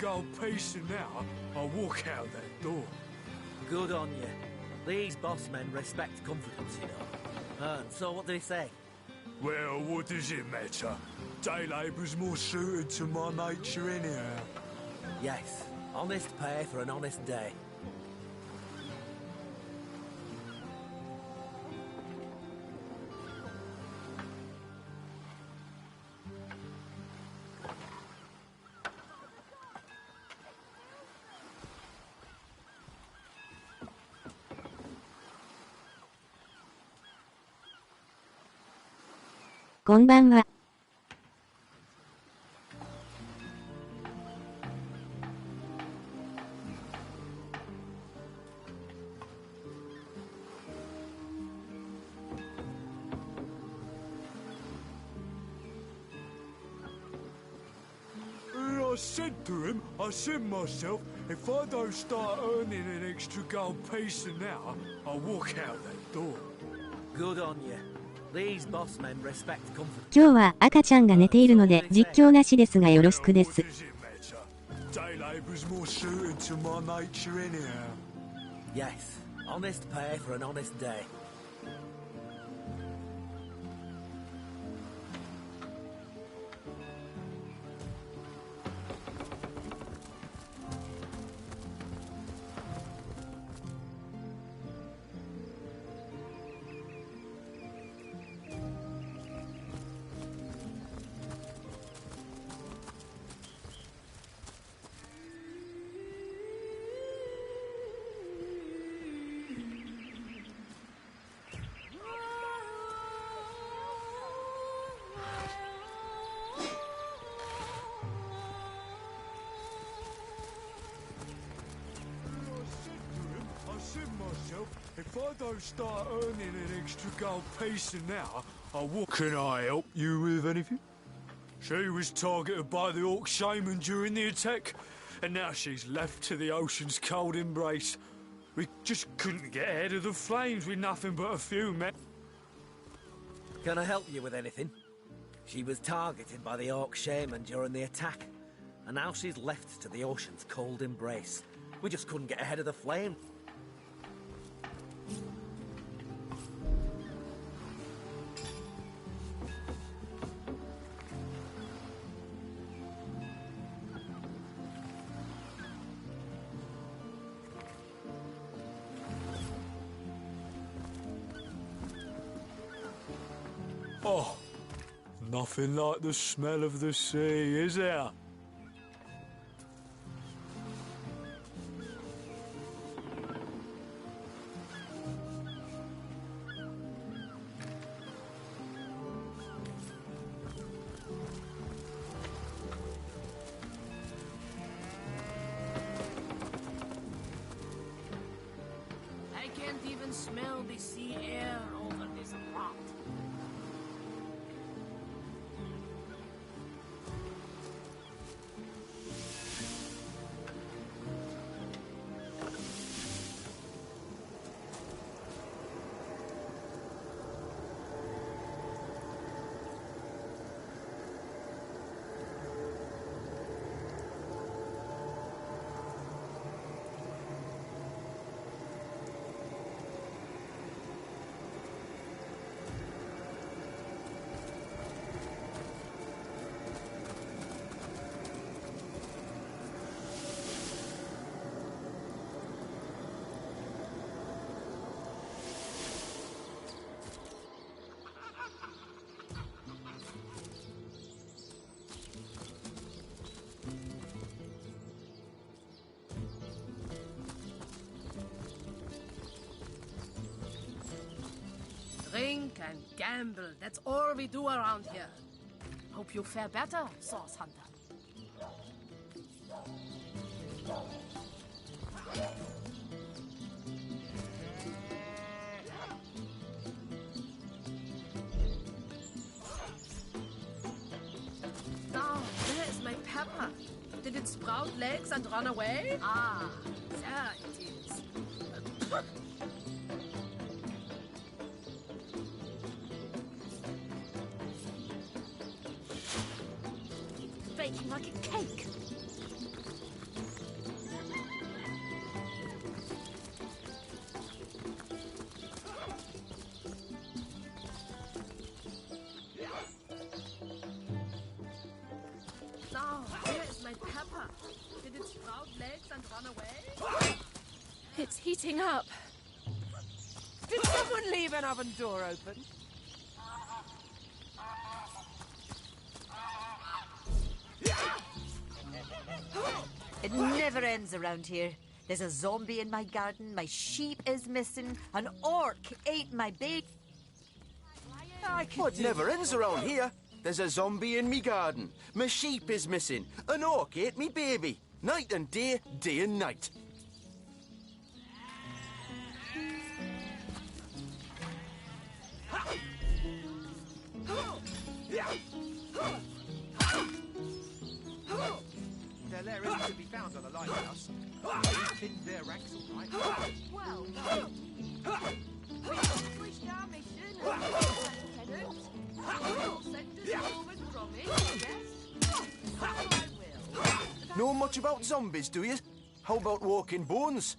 go pacing now, I'll walk out that door. Good on you. These boss men respect confidence, you know. And so what did he say? Well, what does it matter? Day labour's more suited to my nature anyhow. Yes, honest pay for an honest day. Konbanwa. こんばんは。I said to him, myself, if I don't start earning an extra gold piece now, I'll walk out that door. Good on you. These boss men respect confidence. 今日は赤ちゃんが寝ているので実況なしですがよろしくです。Day labour's more suited to my nature anyhow. Yes, honest pay for an honest day. If I don't start earning an extra gold piece now, I'll walk. Can I help you with anything? She was targeted by the Orc Shaman during the attack, and now she's left to the ocean's cold embrace. We just couldn't get ahead of the flames with nothing but a few men. Can I help you with anything? She was targeted by the Orc Shaman during the attack, and now she's left to the ocean's cold embrace. We just couldn't get ahead of the flame. Oh, nothing like the smell of the sea, is there? I can't even smell the sea air over this rock. Drink and gamble. That's all we do around here. Hope you fare better, Source Hunter. Now, where is my pepper? Did it sprout legs and run away? Ah, there it is. Baking like a cake. heating up. Did someone leave an oven door open? It never ends around here. There's a zombie in my garden, my sheep is missing, an orc ate my bait. What never ends around here? There's a zombie in me garden. My sheep is missing. An orc ate me baby. Night and day, day and night. Their lair isn't to be found on the lighthouse. We pinned their ranks all right. Well done. We accomplished our mission, Lieutenant. You'll send us home and promise, yes? I will. Know much about zombies, do you? How about walking bones?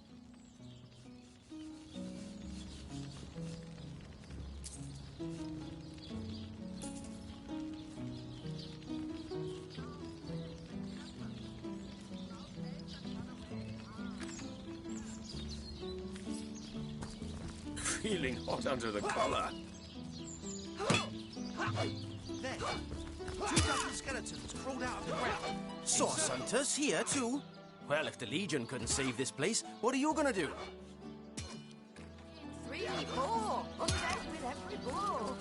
Feeling hot under the collar. There. 2 dozen skeletons crawled out of the ground. Source hunters here too? Well, if the Legion couldn't save this place, what are you gonna do? 3, 4, undead with every blow.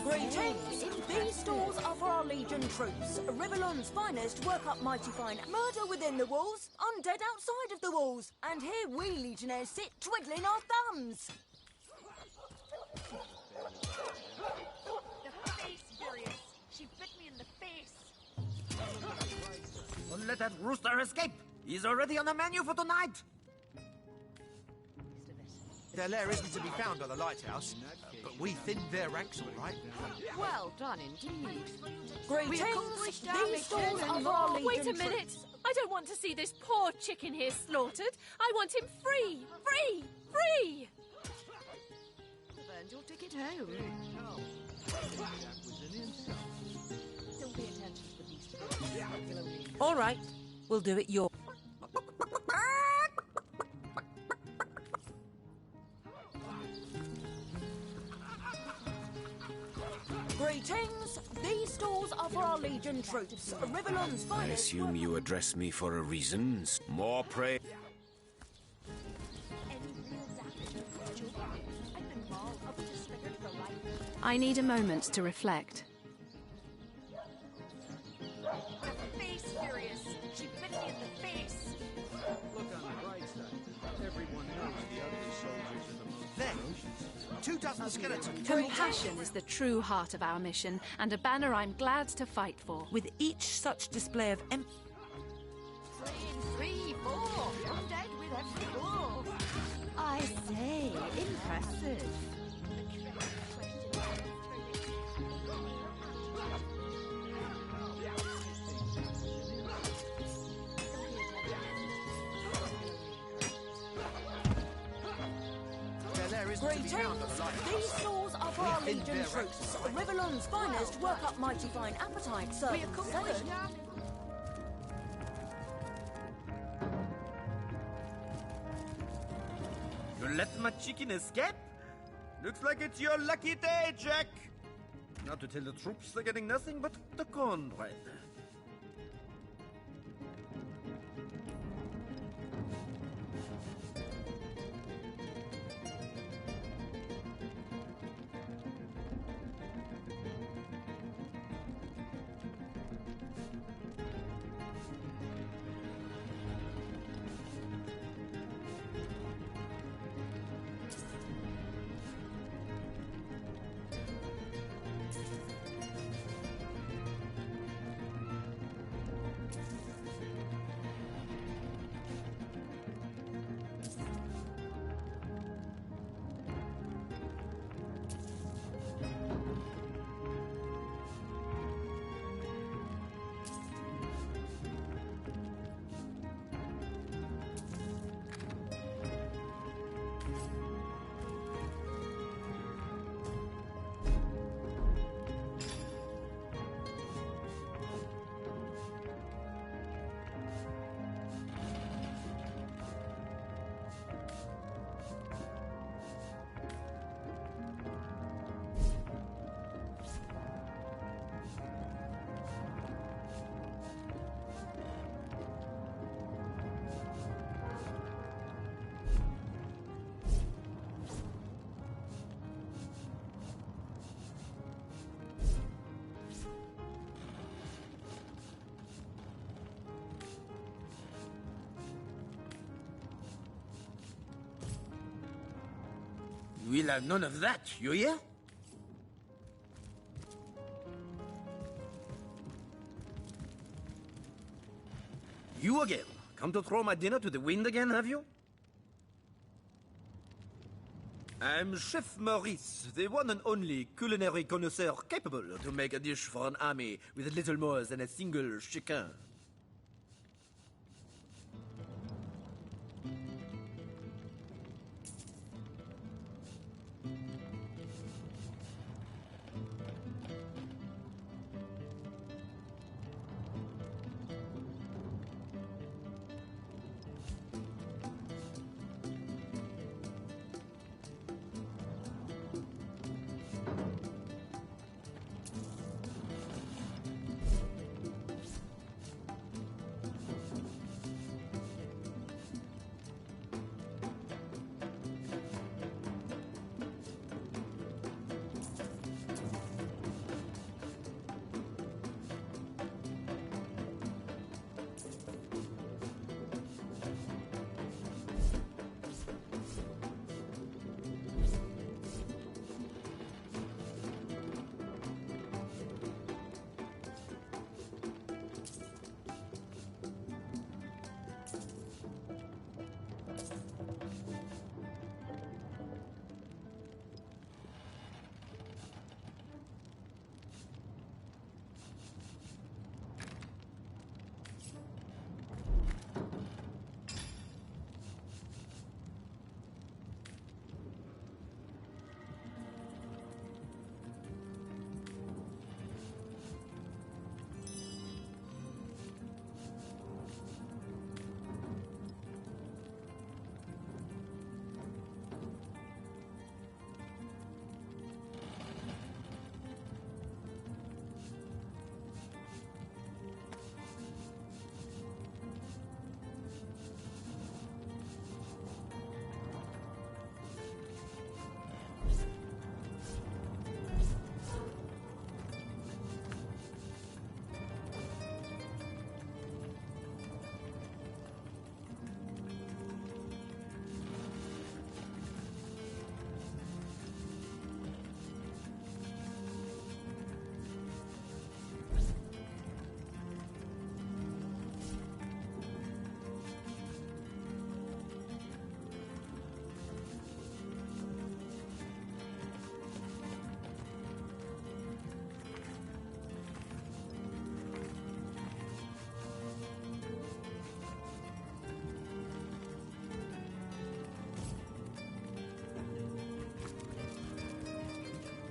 Greetings! These stores are for our Legion troops. Riverland's finest work up mighty fine. Murder within the walls, undead outside of the walls. And here we Legionnaires sit twiddling our thumbs. The face furious. She bit me in the face. Don't let that rooster escape. He's already on the menu for tonight. Their lair isn't to be found on the lighthouse, but we thinned their ranks all right. Well done indeed. Greetings! accomplished our These stores mission are and for our more. Legion Wait a minute. troops. I don't want to see this poor chicken here slaughtered. I want him free! Free! Free! You've earned your ticket home. Don't pay attention to the beast. All right, we'll do it your... Greetings! These stores are for our Legion troops. Riverland's I finest. assume you address me for a reason. More prey. I need a moment to reflect. The face furious. She bit me in the face. Look on the bright side. Everyone knows the ugly soldiers are the most ferocious. 2 dozen skeletons. Compassion is the true heart of our mission, and a banner I'm glad to fight for. With each such display of 3, 4, undead with every blow. I say, impressive. Their lair isn't to be Greetings! found on the lighthouse. These stores are for our thinned Legion their troops. ranks all right. Riverland's finest work up mighty fine appetite, sir. We accomplished our You let my chicken escape? Looks like it's your lucky day, Jack. Now to tell the troops they're getting nothing but the cornbread. We'll have none of that, you hear? You again? Come to throw my dinner to the wind again, have you? I'm Chef Maurice, the one and only culinary connoisseur capable to make a dish for an army with little more than a single chicken.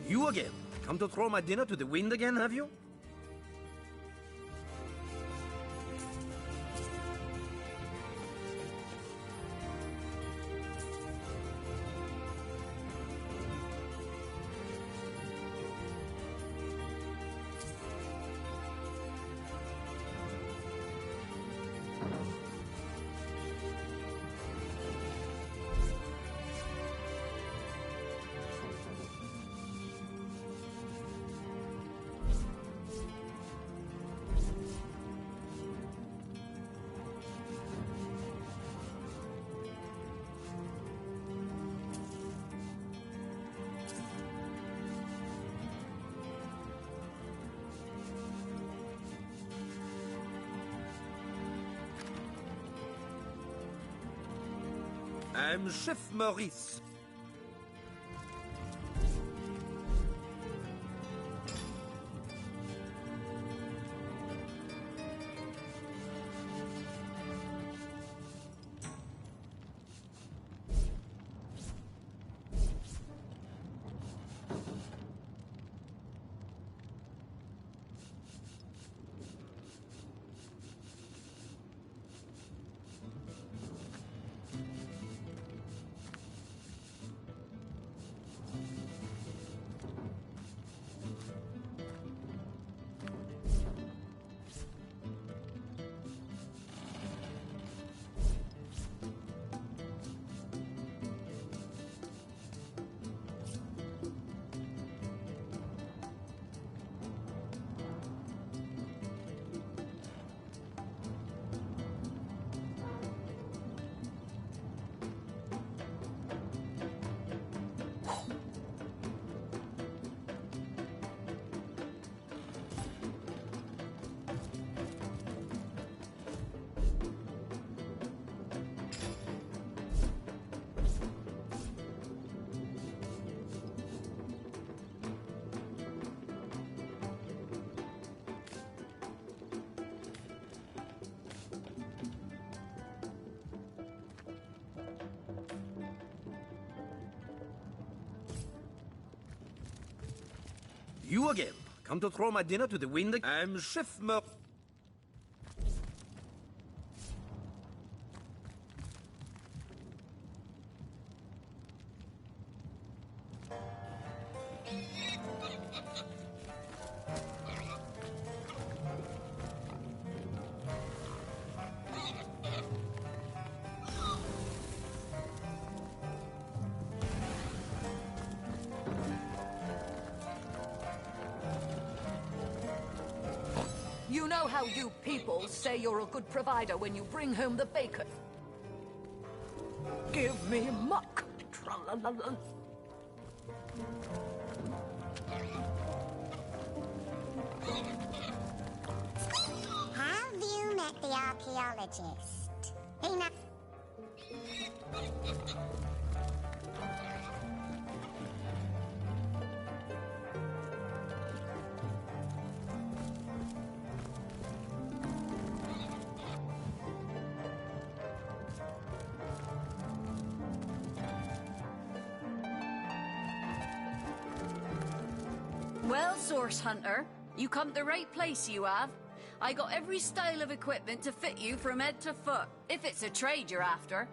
You again? Come to throw my dinner to the wind again, have you? I'm Chef Maurice. You again. Come to throw my dinner to the wind. I'm Chef Mer... You know how you people say you're a good provider when you bring home the bacon. Give me muck. Tra-la-la-la. Have you met the archaeologist? He not... Well, Source Hunter, you come to the right place, you have. I got every style of equipment to fit you from head to foot, if it's a trade you're after.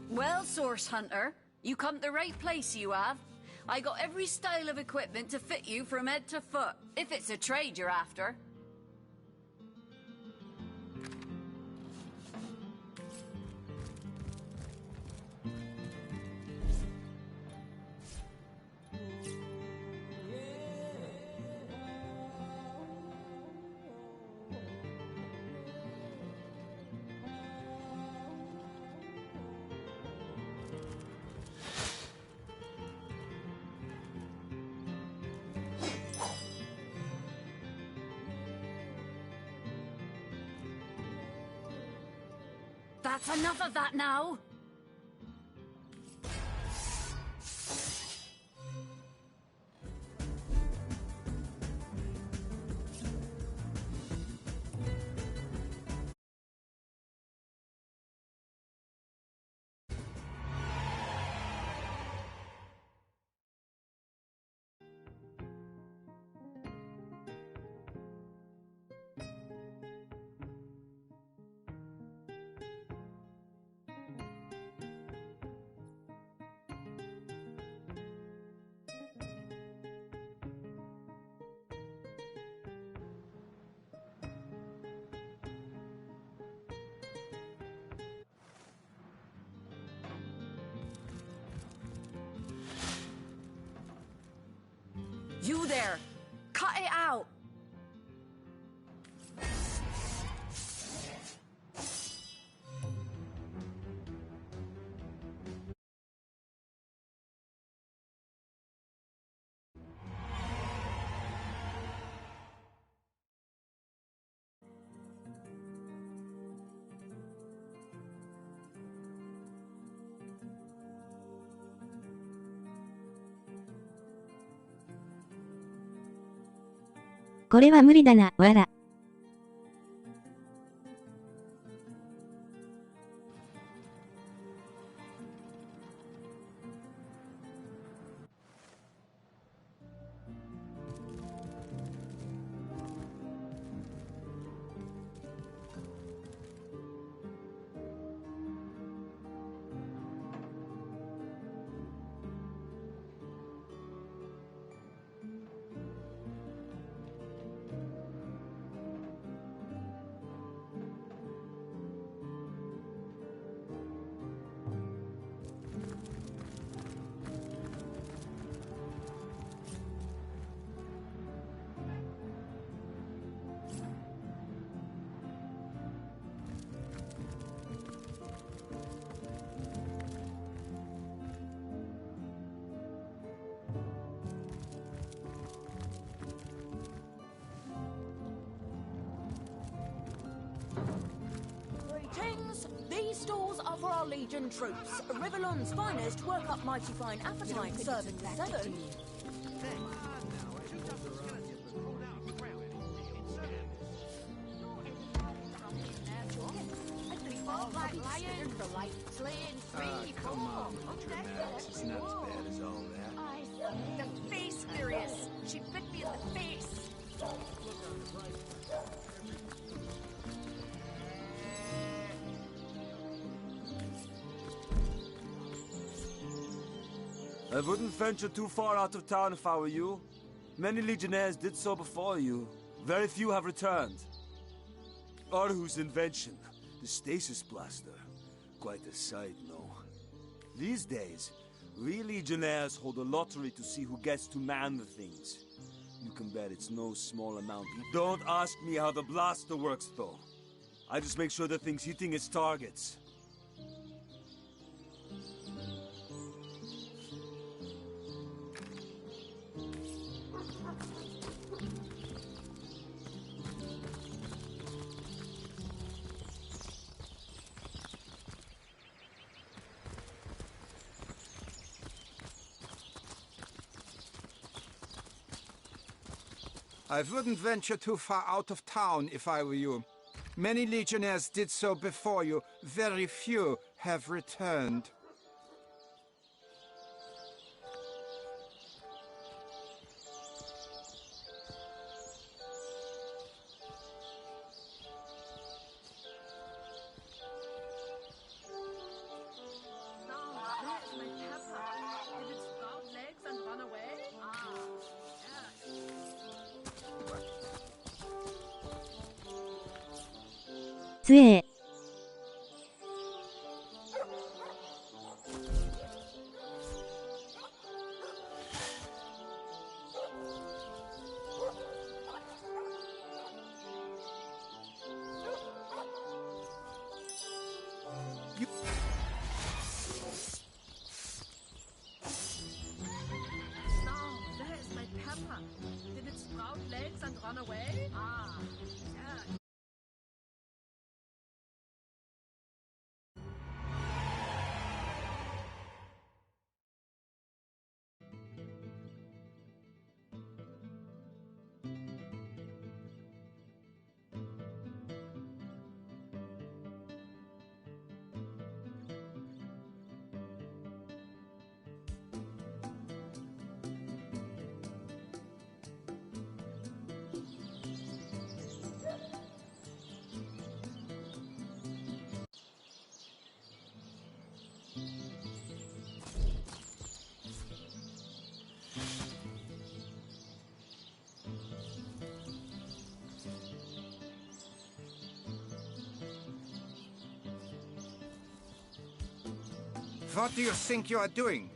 Well, Source Hunter, you come to the right place, you have. I got every style of equipment to fit you from head to foot, if it's a trade you're after. That's enough of that now! You there! Cut it out! これは無理だな、わら。Greetings! These stores are for our Legion troops. Rivellon's finest work up mighty fine appetite, serving to 7. Come on, Ultramax. It's not as bad as all that. The face furious. She bit me in the face. I wouldn't venture too far out of town if I were you. Many legionnaires did so before you. Very few have returned. Arhu's invention, the stasis blaster. Quite a sight, no? These days, we legionnaires hold a lottery to see who gets to man the things. You can bet it's no small amount. Don't ask me how the blaster works, though. I just make sure the thing's hitting its targets. I wouldn't venture too far out of town if I were you. Many legionnaires did so before you. Very few have returned.つえー。What do you think you are doing?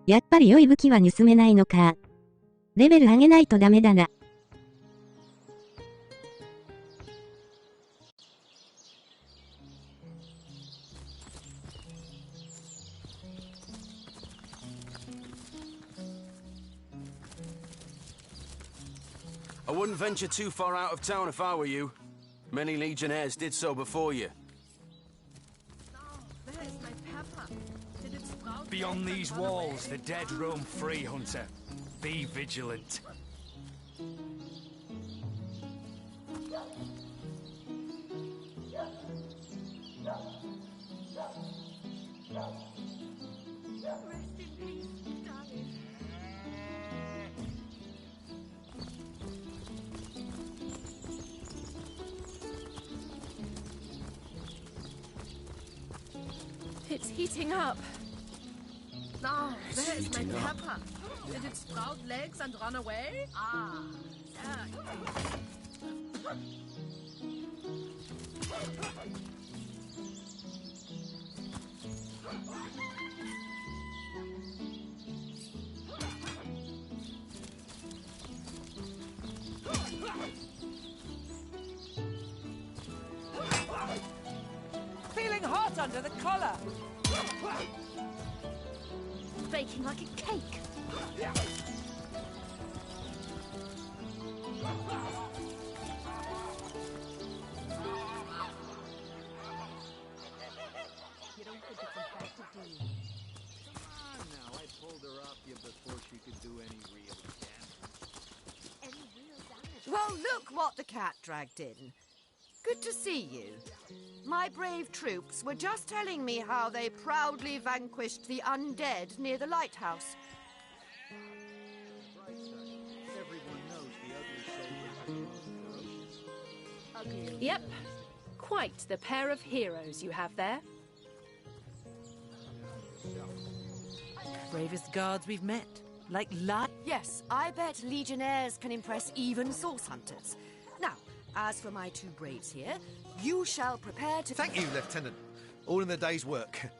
やっぱり良い武器は盗めないのか。レベル上げないとダメだな。I wouldn't venture too far out of town if I were you. Many legionnaires did so before you. Beyond these walls, the dead roam free, Hunter. Be vigilant. It's heating up. Now, where is my pepper? Did it sprout legs and run away? Ah, Feeling hot under the collar. Baking like a cake. You don't think it's effective, do you? Come on now, I pulled her off you before she could do any real damage. Any real damage? Well, look what the cat dragged in. Good to see you. My brave troops were just telling me how they proudly vanquished the undead near the lighthouse. Everyone knows the ugly soldiers are the most ferocious. Yep. Quite the pair of heroes you have there. Bravest guards we've met. Like Yes, I bet legionnaires can impress even source hunters. Now, as for my two braves here, you shall prepare to... Thank you, Lieutenant. All in the day's work.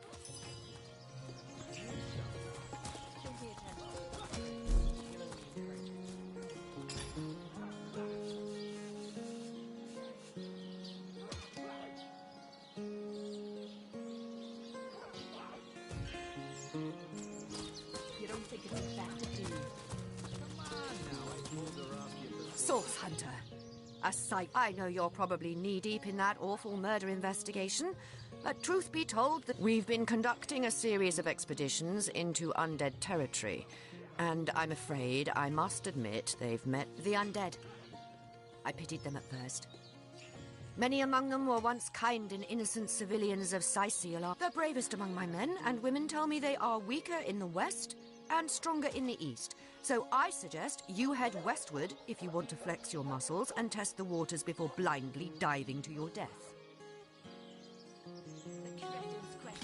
You don't think it's effective, do you? Source hunter. A sight. I know you're probably knee-deep in that awful murder investigation, but truth be told, that we've been conducting a series of expeditions into undead territory, and I'm afraid I must admit they've met the undead. I pitied them at first. Many among them were once kind and innocent civilians of Sicil. The bravest among my men and women tell me they are weaker in the west and stronger in the east. So I suggest you head westward if you want to flex your muscles and test the waters before blindly diving to your death.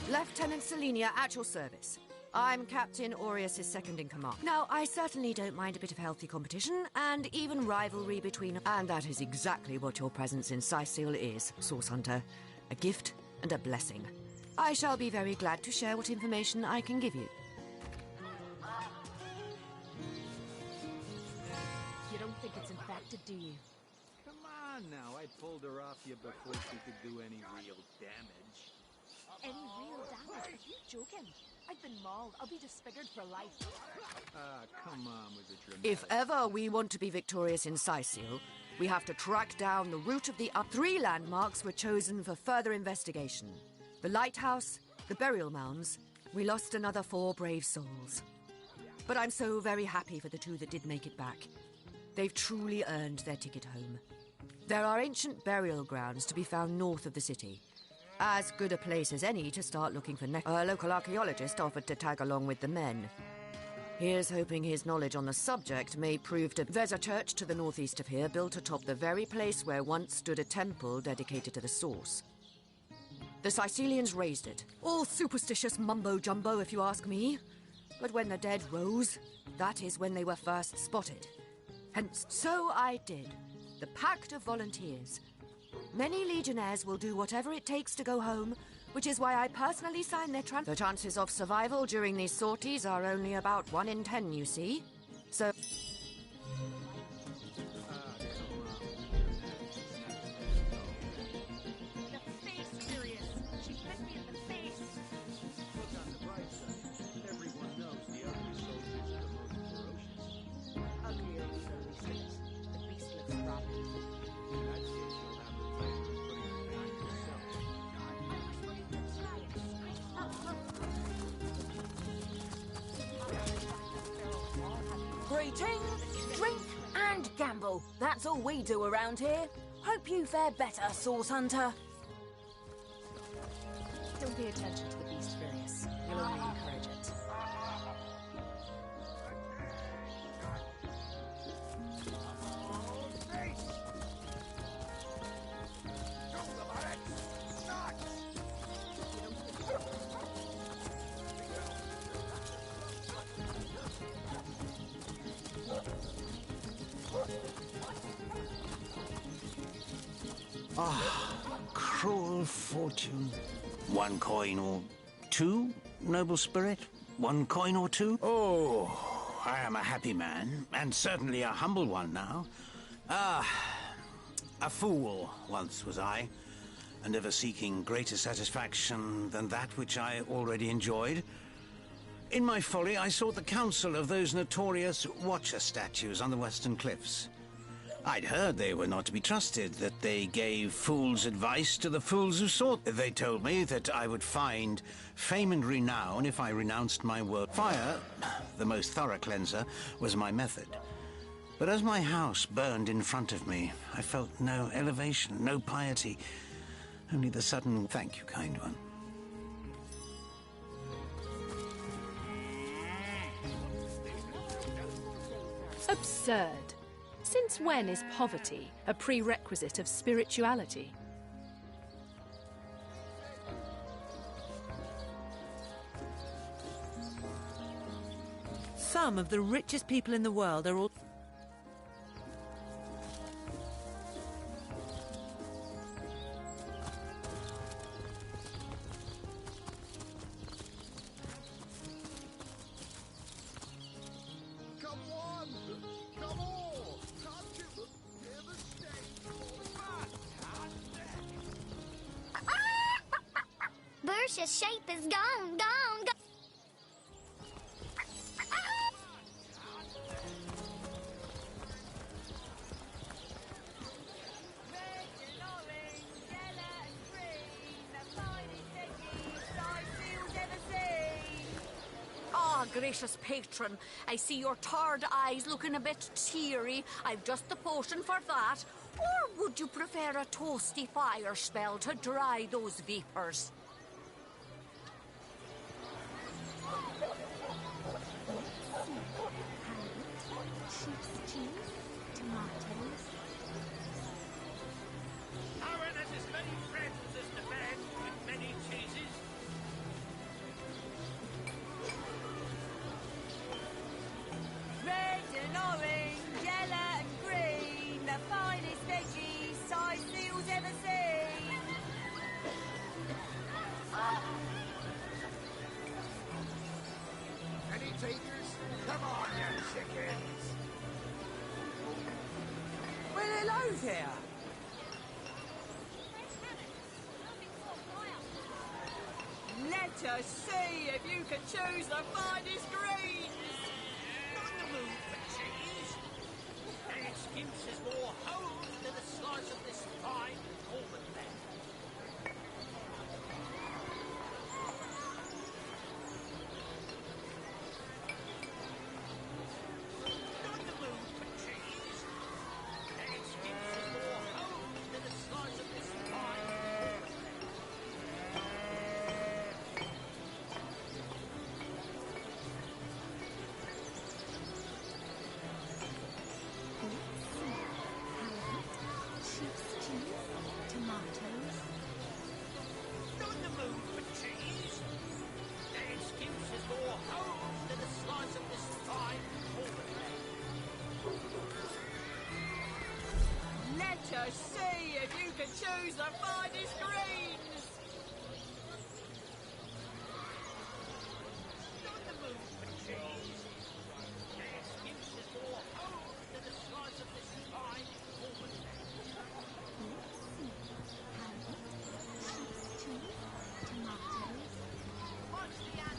Lieutenant Selenia, at your service. I'm Captain Aureus' second-in-command. Now, I certainly don't mind a bit of healthy competition and even rivalry between... And that is exactly what your presence in Sicil is, Source Hunter. A gift and a blessing. I shall be very glad to share what information I can give you. You don't think it's effective, do you? Come on now, I pulled her off you before she could do any real damage. Any real damage? Are you joking? I've been mauled. I'll be disfigured for life. Ah, come on with the dramatic. If ever we want to be victorious in Sicil, we have to track down the route of the... Three landmarks were chosen for further investigation. The lighthouse, the burial mounds. We lost another 4 brave souls. But I'm so very happy for the 2 that did make it back. They've truly earned their ticket home. There are ancient burial grounds to be found north of the city. As good a place as any to start looking for a local archaeologist offered to tag along with the men. Here's hoping his knowledge on the subject may prove to... There's a church to the northeast of here built atop the very place where once stood a temple dedicated to the source. The Sicilians raised it. All superstitious mumbo-jumbo, if you ask me. But when the dead rose, that is when they were first spotted. Hence, so I did. The Pact of Volunteers. Many Legionnaires will do whatever it takes to go home, which is why I personally sign their The chances of survival during these sorties are only about 1 in 10, you see. So... Greetings, drink and gamble. That's all we do around here. Hope you fare better, Source Hunter. Don't pay attention to the beast, Furious. You'll only encourage it. Ah, cruel fortune. 1 coin or 2, noble spirit? 1 coin or 2? Oh, I am a happy man, and certainly a humble one now. Ah, a fool once was I, and ever seeking greater satisfaction than that which I already enjoyed. In my folly, I sought the counsel of those notorious Watcher statues on the western cliffs. I'd heard they were not to be trusted, that they gave fools advice to the fools who sought. They told me that I would find fame and renown if I renounced my world. Fire, the most thorough cleanser, was my method. But as my house burned in front of me, I felt no elevation, no piety, only the sudden thank you, kind one. Absurd. Since when is poverty a prerequisite of spirituality? Some of the richest people in the world are all... Bercia's shape is gone. Ah, gracious patron, I see your tired eyes looking a bit teary. I've just the potion for that. Or would you prefer a toasty fire spell to dry those vapors? Aaron has as many friends as the man with many cheeses. Red and orange, yellow and green, the finest veggies Sightseal's ever seen. Any takers? Come on, you chickens! Well, hello there. Let us see if you can choose the finest greens. Not in the mood for cheese. An excuse is more home than a slice of this fine almond land. Not in the mood for cheese. An excuse is more home than a slice of this fine almond land. choose the finest greens! Not the move for cheese. Their excuses more holes than the size of this fine woman.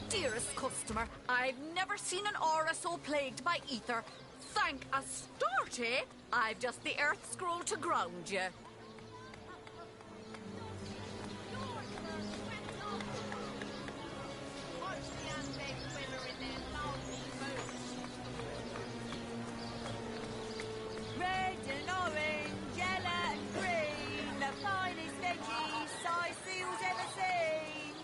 Dearest customer, I've never seen an aura so plagued by ether. Thank Astarte, I've just the earth scroll to ground you. Red and orange, yellow and green, the finest veggies Sissel's ever seen.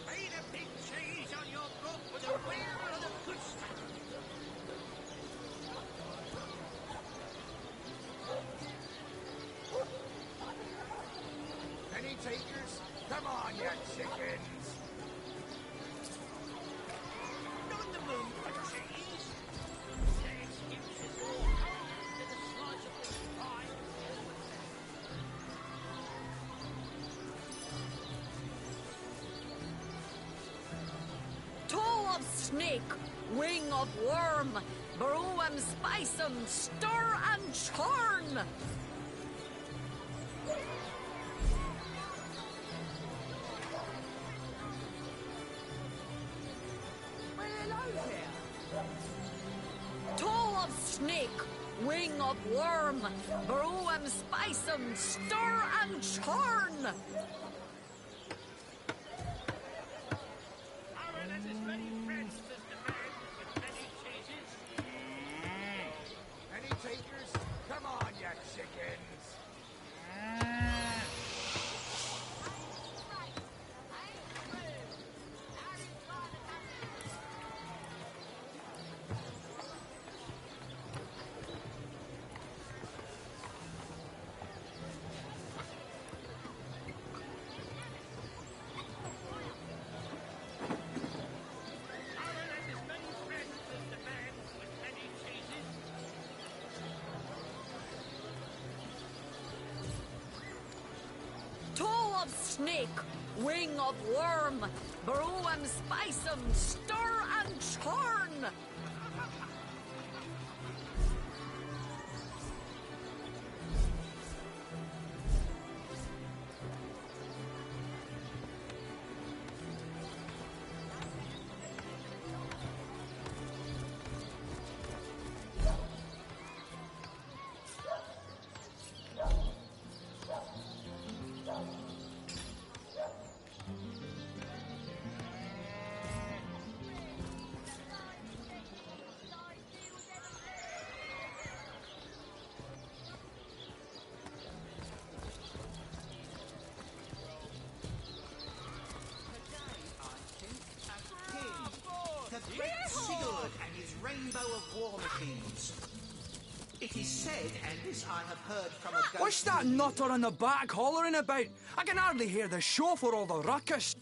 Ain't a big cheese on your book with a wheel of the good stuff. Any takers? Come on, you chickens! Not the mood for cheese. Their excuses more holes than the size of this fine woman. Toe of snake, wing of worm, brew 'em, spice 'em, stir and churn. Well, hello there. Toe of snake, wing of worm, brew 'em, spice 'em, stir and churn. Aaron has as many friends as the man with many cheeses. Any takers? Come on, you chickens! Aaron has as many friends as the man with many cheeses. Toe of snake, wing of worm, brew 'em, spice 'em, stir and churn. The Great Sigurd and his rainbow of war machines. It is said, and this I have heard from a ghost... What's that nutter in the back hollering about? I can hardly hear the show for all the ruckus.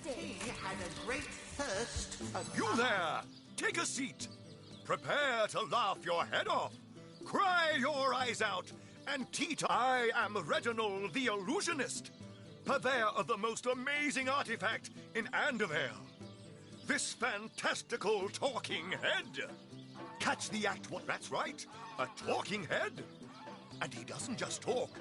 The king had a great thirst... You there! Take a seat. Prepare to laugh your head off. Cry your eyes out. And teeter. I am Reginald the Illusionist, purveyor of the most amazing artifact in Andevale. This fantastical talking head. Catch the act, what? That's right, a talking head. And he doesn't just talk.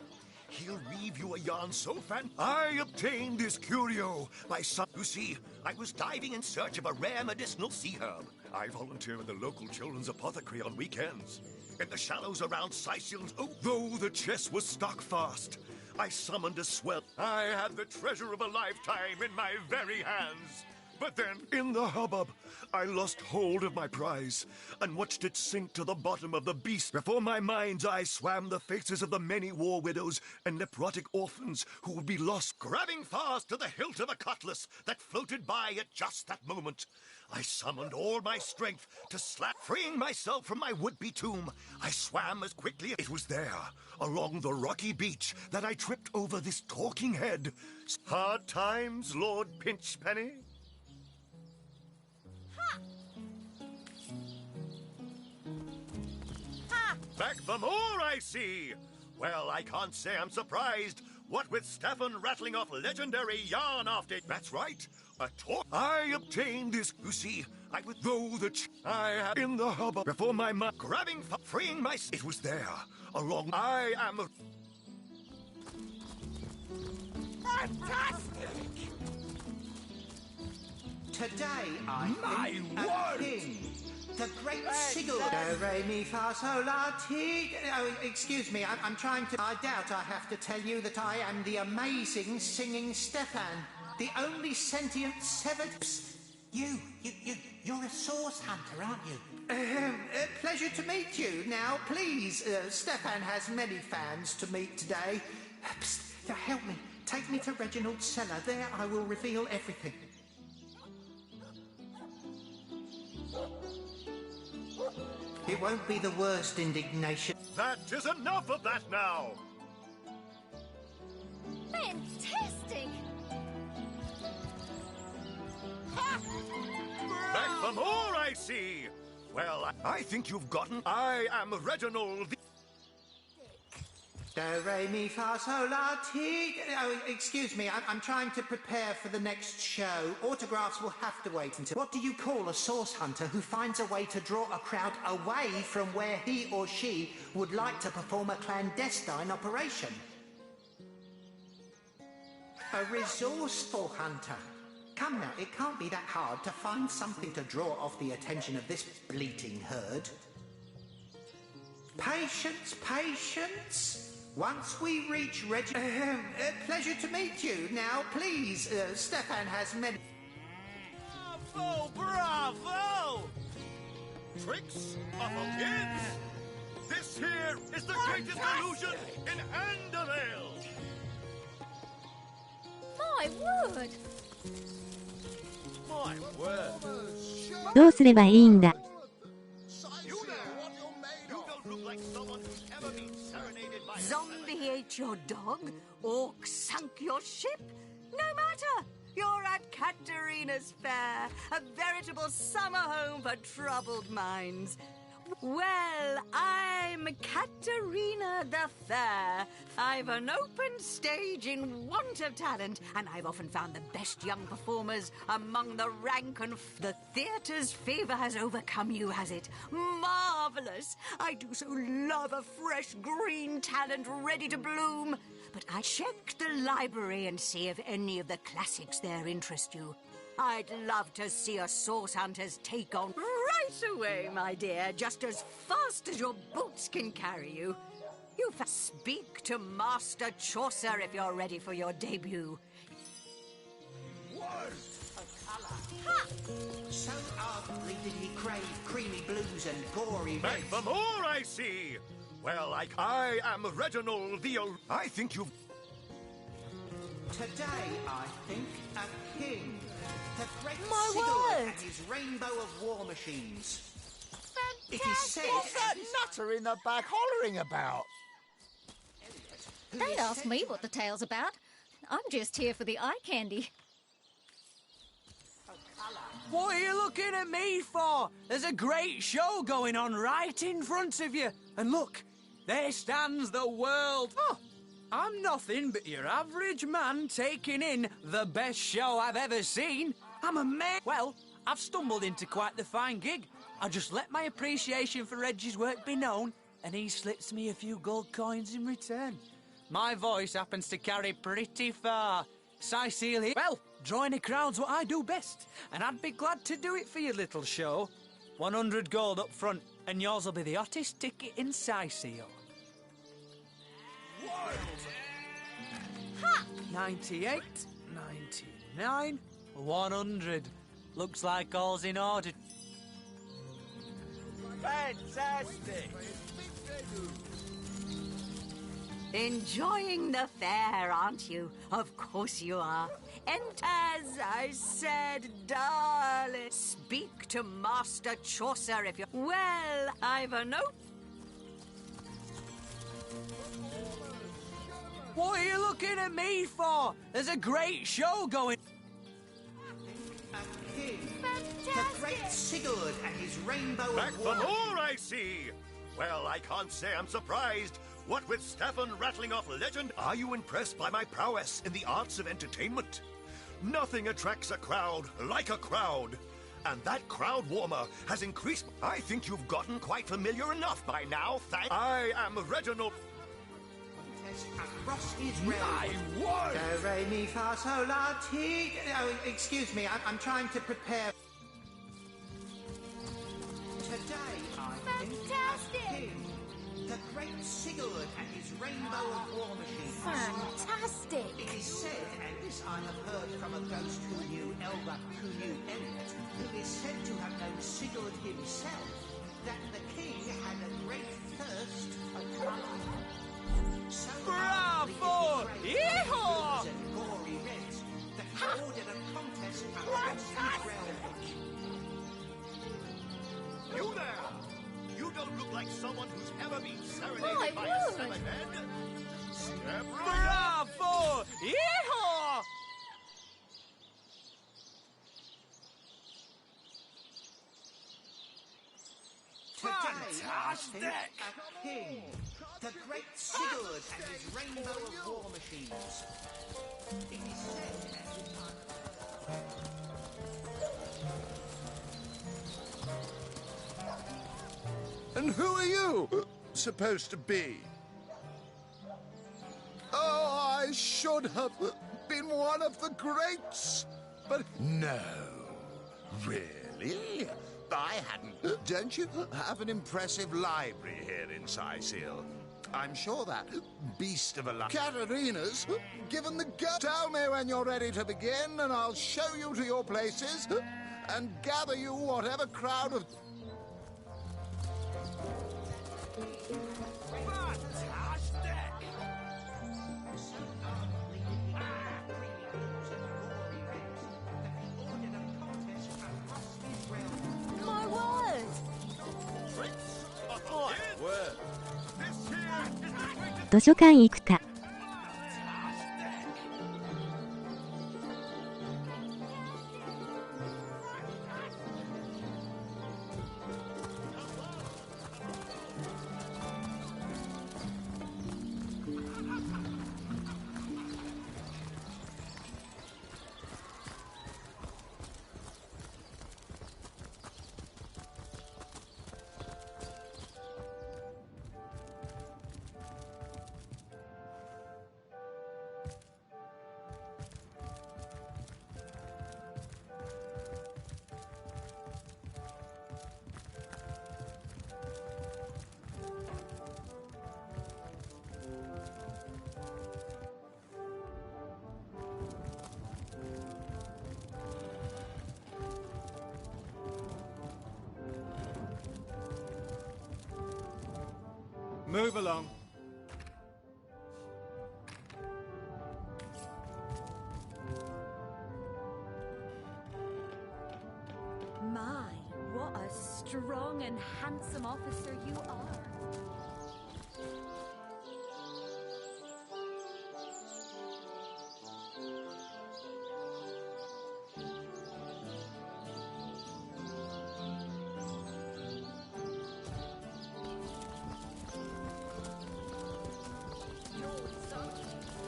He'll weave you a yarn so I obtained this curio by some... You see, I was diving in search of a rare medicinal sea herb. I volunteer in the local children's apothecary on weekends. In the shallows around Sicilians, though the chest was stuck fast, I summoned a swell. I had the treasure of a lifetime in my very hands. But then, in the hubbub, I lost hold of my prize and watched it sink to the bottom of the beast. Before my mind's eye swam the faces of the many war widows and leprotic orphans who would be lost. Grabbing fast to the hilt of a cutlass that floated by at just that moment, I summoned all my strength to slap. Freeing myself from my would-be tomb, I swam as quickly as it was there, along the rocky beach, that I tripped over this talking head. Hard times, Lord Pinchpenny? Back for more, I see. Well, I can't say I'm surprised. What with Stefan rattling off legendary yarn after... That's right. A talk. I obtained this. You see, I would throw the I had in the harbor before my grabbing, freeing my... It was there. Along... I am a... Fantastic! Today, I think a king. The great Sigurd. Do, re, mi, fa, sol, la, ti. Oh, excuse me, I'm trying to... I doubt I have to tell you that I am the amazing singing Stefan. The only sentient severed... Psst. You're a source hunter, aren't you? Pleasure to meet you. Now, please, Stefan has many fans to meet today. Psst, help me. Take me to Reginald's cellar. There I will reveal everything. It won't be the worst indignation. That is enough of that now! Fantastic! Back for more, I see! Well, I think you've gotten... I am Reginald the... Do, re, mi, fa, sol, la, ti. Oh, excuse me, I'm trying to prepare for the next show. Autographs will have to wait until... What do you call a source hunter who finds a way to draw a crowd away from where he or she would like to perform a clandestine operation? A resourceful hunter. Come now, it can't be that hard to find something to draw off the attention of this bleating herd. Patience, patience. Once we reach pleasure to meet you. Now, please, Stefan has many... Bravo, bravo! Tricks of the kids! This here is the greatest illusion in Andorvale! My word! My word! どうすればいいんだ。Zombie ate your dog? Orc sunk your ship? No matter! You're at Katarina's Fair, a veritable summer home for troubled minds. Well, I'm Katarina the Fair. I've an open stage in want of talent, and I've often found the best young performers among the rank and the theatre's favor has overcome you, has it? Marvelous! I do so love a fresh green talent ready to bloom. But I check the library and see if any of the classics there interest you. I'd love to see a source hunter's take on right away, my dear, just as fast as your boots can carry you. You speak to Master Chaucer if you're ready for your debut. So ardently did he crave creamy blues and gory Back reds. for more, I see! Well, I am Reginald the... I think you've... Today, I think, a king. The great My Sigurd word! and his rainbow of war machines. Fantastic! It is said... What's that nutter in the back hollering about? Don't ask me what the tale's about. I'm just here for the eye candy. What are you looking at me for? There's a great show going on right in front of you. And look, there stands the world. Oh, I'm nothing but your average man taking in the best show I've ever seen. I'm a man. Well, I've stumbled into quite the fine gig. I just let my appreciation for Reggie's work be known, and he slips me a few gold coins in return. My voice happens to carry pretty far. Cecile here. Well, drawing a crowd's what I do best, and I'd be glad to do it for your little show. 100 gold up front, and yours will be the hottest ticket in Cecile. Ha! 98, 99, 100. Looks like all's in order. Fantastic! Enjoying the fair, aren't you? Of course you are. And as I said, darling, speak to Master Chaucer if you're... Well, I've a note. What are you looking at me for? There's a great show going... King. The great Sigurd and his rainbow Back of for war. more, I see! Well, I can't say I'm surprised. What with Stefan rattling off legend, are you impressed by my prowess in the arts of entertainment? Nothing attracts a crowd like a crowd. And that crowd warmer has increased. I think you've gotten quite familiar enough by now, I am Reginald. Across Israel. My word! Do, re, mi, fa, sol, la, ti. Oh, excuse me, I'm trying to prepare. Today, I think Fantastic! the great Sigurd and his rainbow of war machines. Fantastic! It is said, and this I have heard from a ghost who knew Elba, who knew Elliot, who is said to have known Sigurd himself, that the king had a great thirst for blood. So Bravo! Yeehaw! and gory reds that he ordered a contest across his realm. You there! You don't look like someone who's ever been serenaded My by a word! seven-head. Step right up! Bravo! Yeehaw! Today, I think a king, the great Sigurd and his rainbow of war machines. It is said, And who are you supposed to be? Oh, I should have been one of the greats, but no, really? I hadn't. Don't you have an impressive library here in Sicil? I'm sure that beast of a Katarina's given the go. Tell me when you're ready to begin, and I'll show you to your places and gather you whatever crowd of. My word! Word. 図書館行くか。Move along. My, what a strong and handsome officer you are.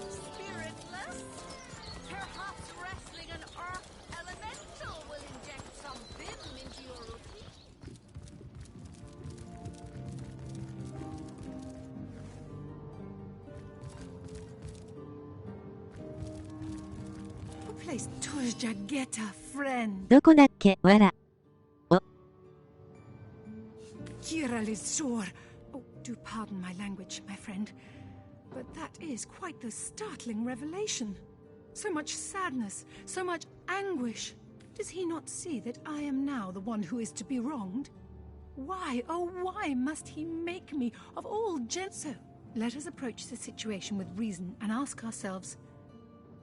Spiritless? Perhaps wrestling an earth elemental will inject some vim into your routine. Place Turjageta, friend. どこだっけわら。お、 Kira Lizor. Oh, do pardon my language, my friend. But that is quite the startling revelation. So much sadness, so much anguish. Does he not see that I am now the one who is to be wronged? Why, oh why must he make me of all gents? So, let us approach the situation with reason and ask ourselves,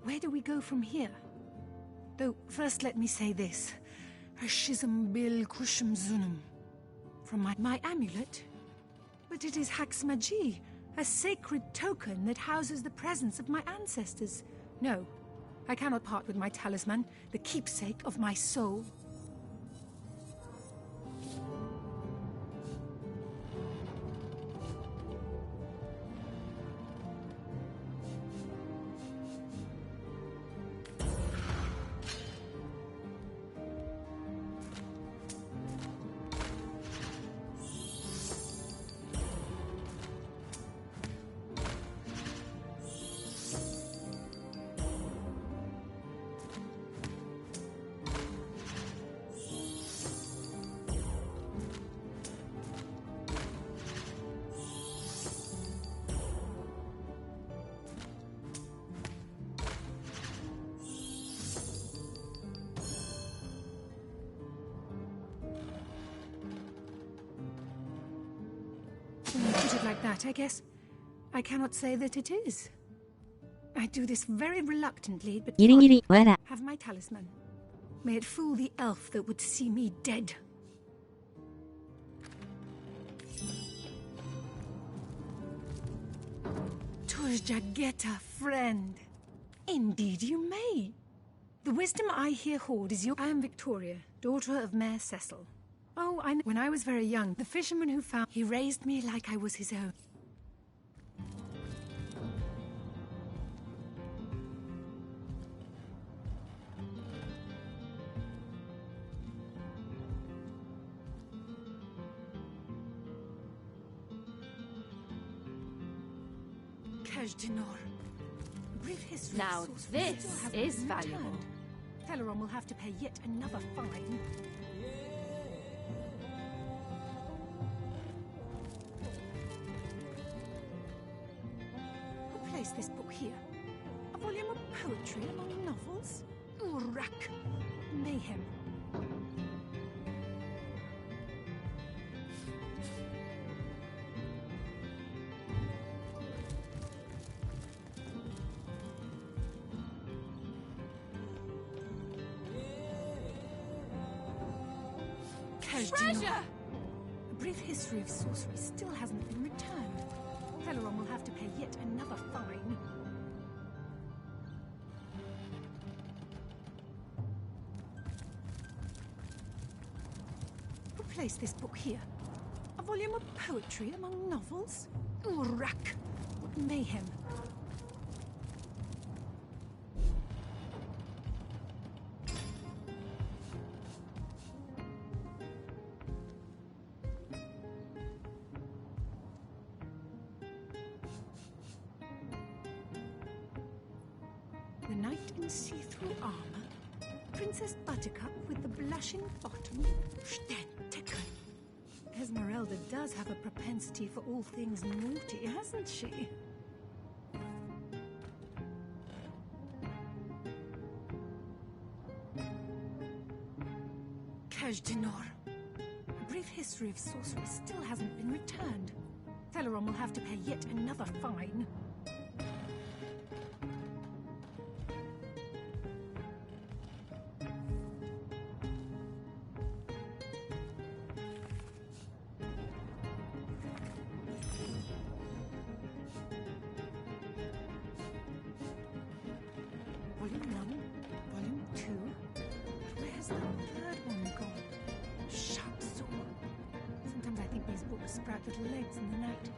where do we go from here? Though, first let me say this. Hashizm bil kushum zunum. From my amulet? But it is Haxmagi, a sacred token that houses the presence of my ancestors. No, I cannot part with my talisman, the keepsake of my soul. it like that, I guess. I cannot say that it is. I do this very reluctantly, but ギリギリ、わら。 have my talisman. May it fool the elf that would see me dead. Turjageta, friend. Indeed you may. The wisdom I here hold is your... I am Victoria, daughter of Mayor Cecil. Oh, I know. When I was very young, the fisherman who found... He raised me like I was his own. Now this is valuable. Teleron will have to pay yet another fine. Who placed this book here? A volume of poetry among novels? Urak! Mayhem. Treasure! A brief history of sorcery still hasn't been returned. Teleron will have to pay yet another fine. Who placed this book here? A volume of poetry among novels? Urak! What mayhem. The knight in see-through armor, Princess Buttercup with the blushing bottom, Stenteken. Esmeralda does have a propensity for all things naughty, hasn't she? Kajdanor. A brief history of sorcery still hasn't been returned. Teleron will have to pay yet another fine. Volume 1, Volume 2. But where's the third one gone? Sharp sword. Sometimes I think these books sprout little legs in the night.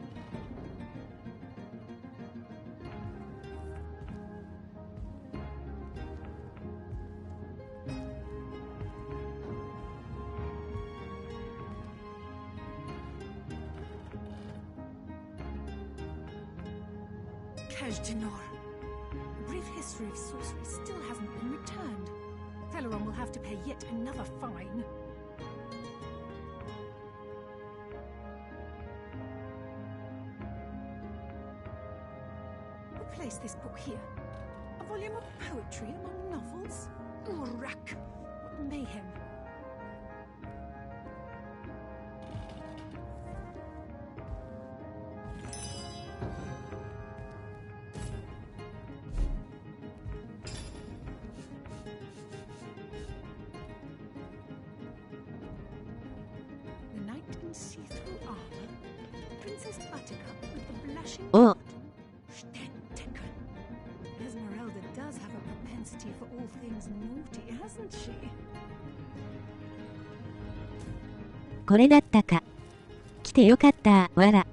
Kajdanor. A brief history of sorcery still hasn't been returned. Teleron will have to pay yet another fine. Who placed this book here? A volume of poetry among novels? Urak! What mayhem. The knight in see-through armor, Princess Buttercup with the blushing Oh. Stenteken. Esmeralda does have a propensity for all things naughty, hasn't she? これだったか。来てよかった、わら。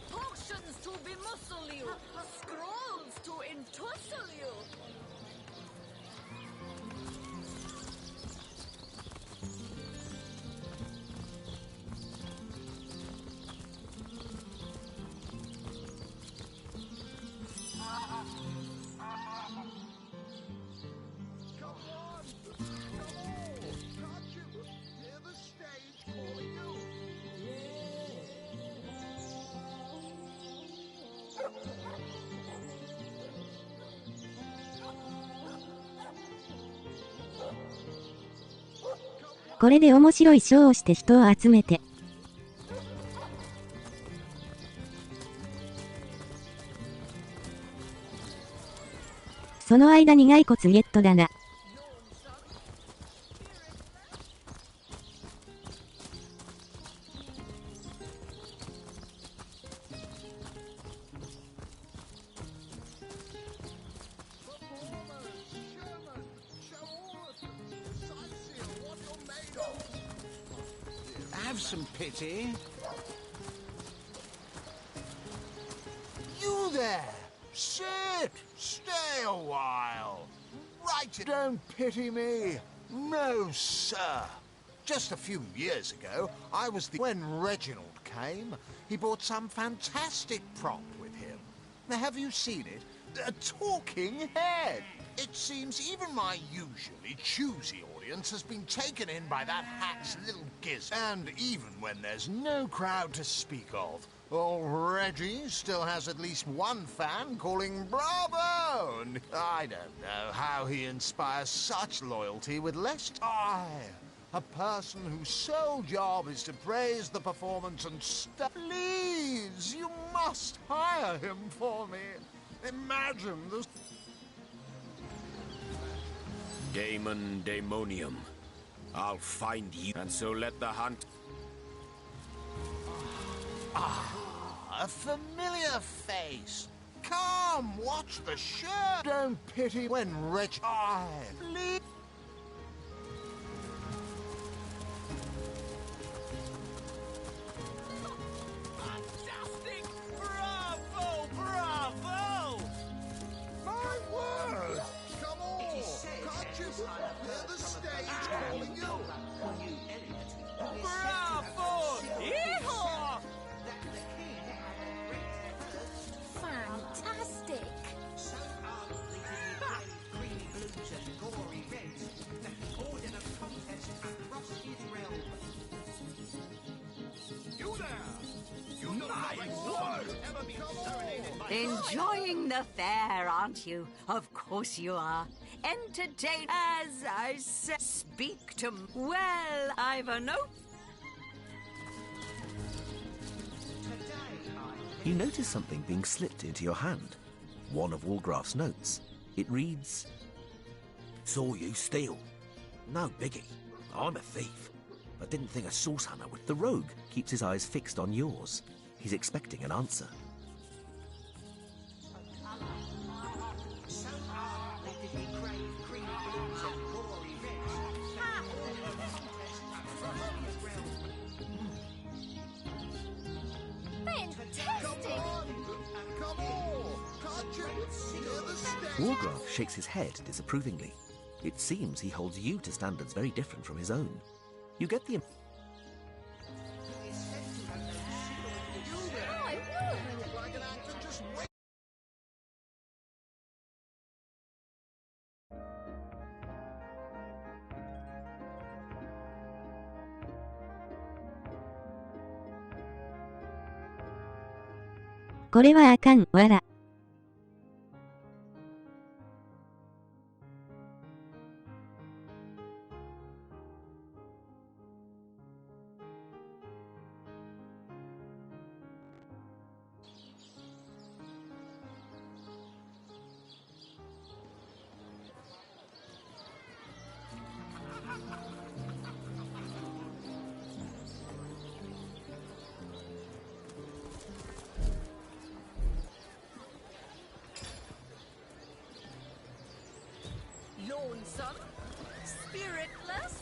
Potions to bemuscle you, scrolls to entussle you. これで面白いショーをして人を集めて。その間に骸骨ゲットだな。Have some pity. You there! Sit! Stay a while. Right, don't pity me. No, sir. Just a few years ago, I was the... When Reginald came, he brought some fantastic prop with him. Now, have you seen it? A talking head. It seems even my usually choosy audience has been taken in by that hack's little giz. And even when there's no crowd to speak of, old Reggie still has at least one fan calling bravo! And I don't know how he inspires such loyalty with less... a person whose sole job is to praise the performance and stuff. Please, you must hire him for me. Imagine the... Damon Daemonium. I'll find you, and so let the hunt... a familiar face. Come, watch the show. Don't pity when Rich... please... Fantastic! Bravo! Bravo! My word! Come on! Can't you hear the stage calling you? Bravo! Yeehaw! Fantastic! So are the green blues and gory reds that ordered a contest across his realm. You there! You know my word! Ever been serenaded by... Enjoying the fair, aren't you? Of course you are. Entertain, as I said. Speak to... Well, I've a note. You notice something being slipped into your hand. One of Walgraff's notes. It reads... Saw you steal. No biggie. I'm a thief. But didn't think a source hunter would... The rogue keeps his eyes fixed on yours. He's expecting an answer. So are the green blues and gory reds that ordered a contest across his realm. Fantastic! Come on! Can't you hear the stage? Walgraff shakes his head disapprovingly. It seems he holds you to standards very different from his own. You get the...これはあかん、わら。Lonesome? Spiritless?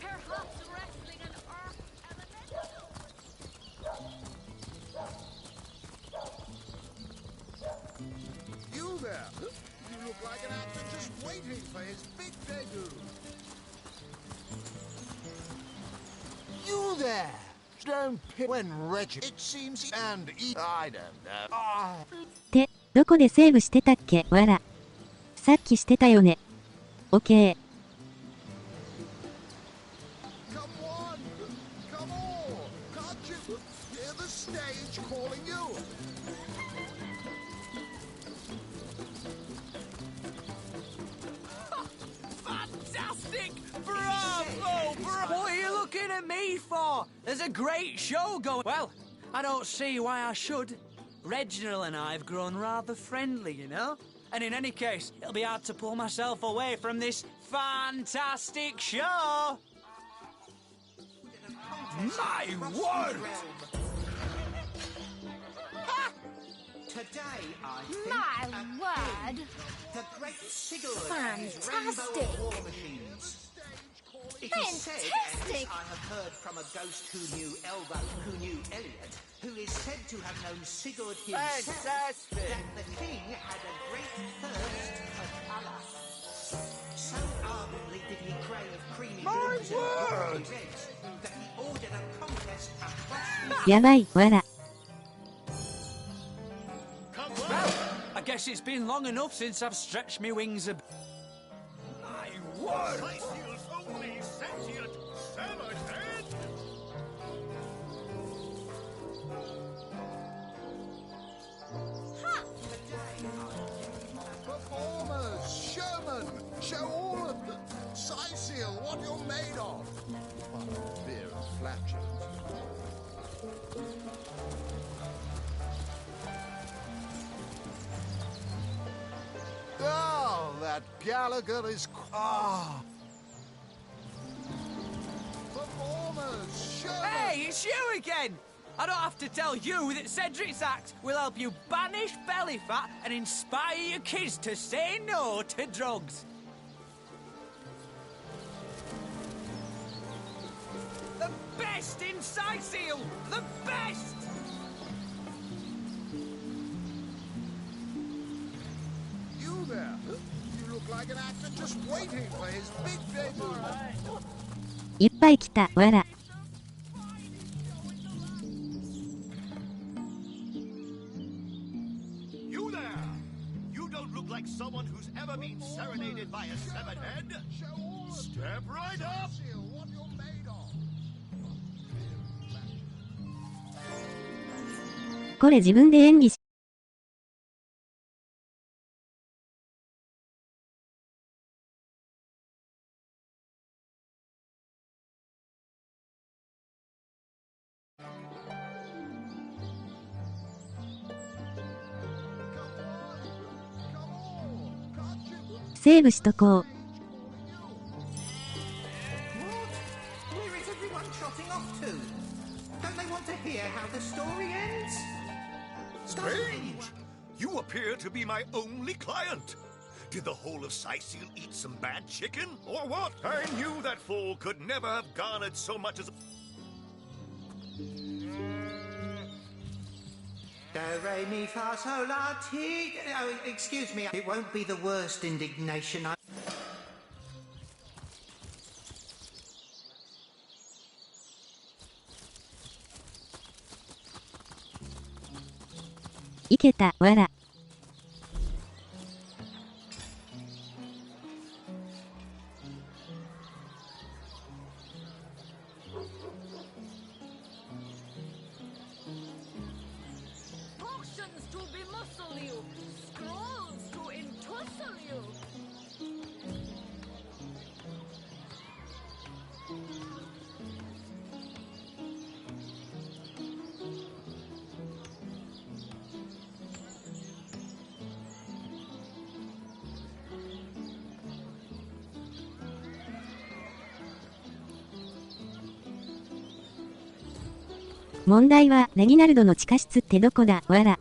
Perhaps wrestling an earth elemental? You there! You look like an actor just waiting for his big debut. You there! Don't pick when Reggie... It seems... And I don't know. って、どこでセーブしてたっけ、わら。さっきしてたよね。オッケー。Come on! Come on! Can't you hear the stage calling you? Fantastic! Bravo! Bravo! at me for? There's a great show going. Well, I don't see why I should. Reginald and I have grown rather friendly, you know? And in any case, it'll be hard to pull myself away from this fantastic show. My word! Today, I think My word! The great Sigurd Fantastic. rainbow war machines. It is said, and this I have heard from a ghost who knew Elbow, who knew Elliot, who is said to have known Sigurd himself, Fantastic. that the king had a great thirst for colour. So ardently did he crave creamy blues and rosy reds that he ordered a contest across the... やばい、わら。 Well, I guess it's been long enough since I've stretched my wings a bit. My word! Sightseer's only sentient sailorhead! Performers, showmen, show all of them. Sightseer, what you're made of. Oh, beer and flatulence. Oh, that Gallagher is... Ah! Performers, showmen... Hey, it's you again! I don't have to tell you that Cedric's act will help you banish belly fat and inspire your kids to say no to drugs. The best in Sightseal! The best! You there? You look like an actor just waiting for his big debut. いっぱい来た、わら。 You there! You don't look like someone who's ever been serenaded by a severed head. Step right up! これ自分で演技し。 セーブしとこう。 Where is everyone trotting off to? Don't they want to hear how the story ends? Strange! You appear to be my only client. Did the whole of Sightseal eat some bad chicken, or what? I knew that fool could never have garnered so much as... Do, re, mi, fa, sol, la, ti... Oh, excuse me. It won't be the worst indignation I... いけた、わら。 Potions to bemuscle you, scrolls to entussle you.「問題はレギナルドの地下室ってどこだ、わら。」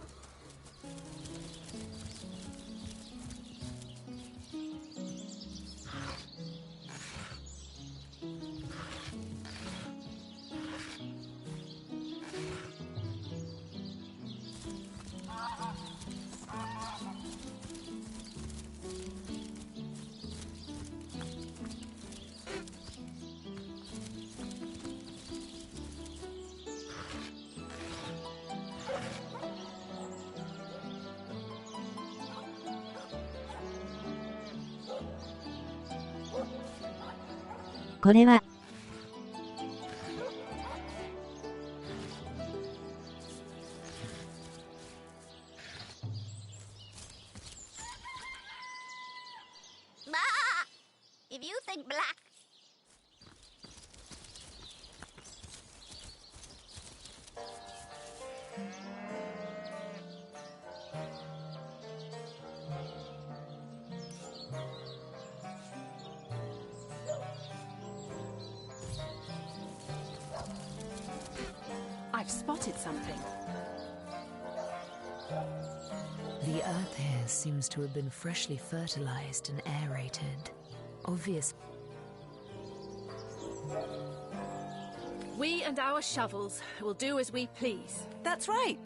これは。 If you think black... spotted something. The earth here seems to have been freshly fertilized and aerated. Obvious. We and our shovels will do as we please. That's right.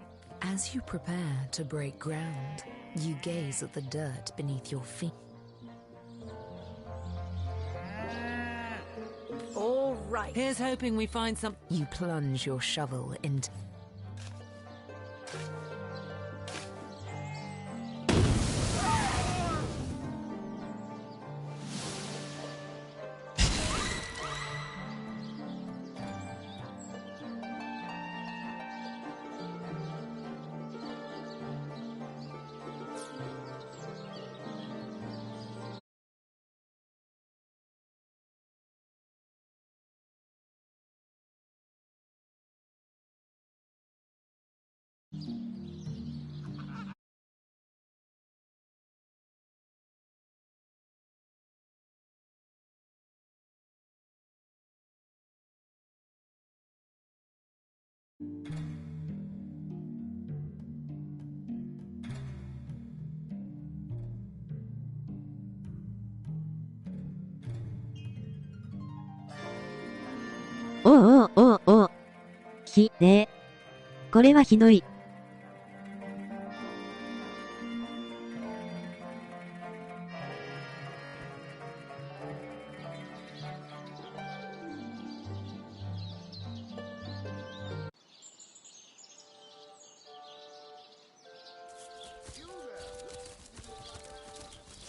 As you prepare to break ground, you gaze at the dirt beneath your feet. All right. Here's hoping we find some. You plunge your shovel into.おうおうおうおう。ひで。これはひどい。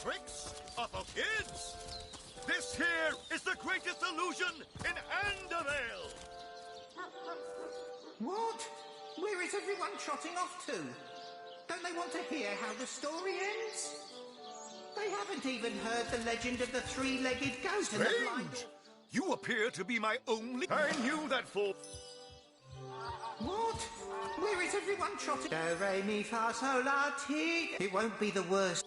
Tricks are for kids! This here is the greatest illusion in Andorale! What? Where is everyone trotting off to? Don't they want to hear how the story ends? They haven't even heard the legend of the three-legged goat and the blind... Strange! You appear to be my only... I knew that for... What? Where is everyone trotting... Do, re, mi, fa, sol, la, ti... It won't be the worst.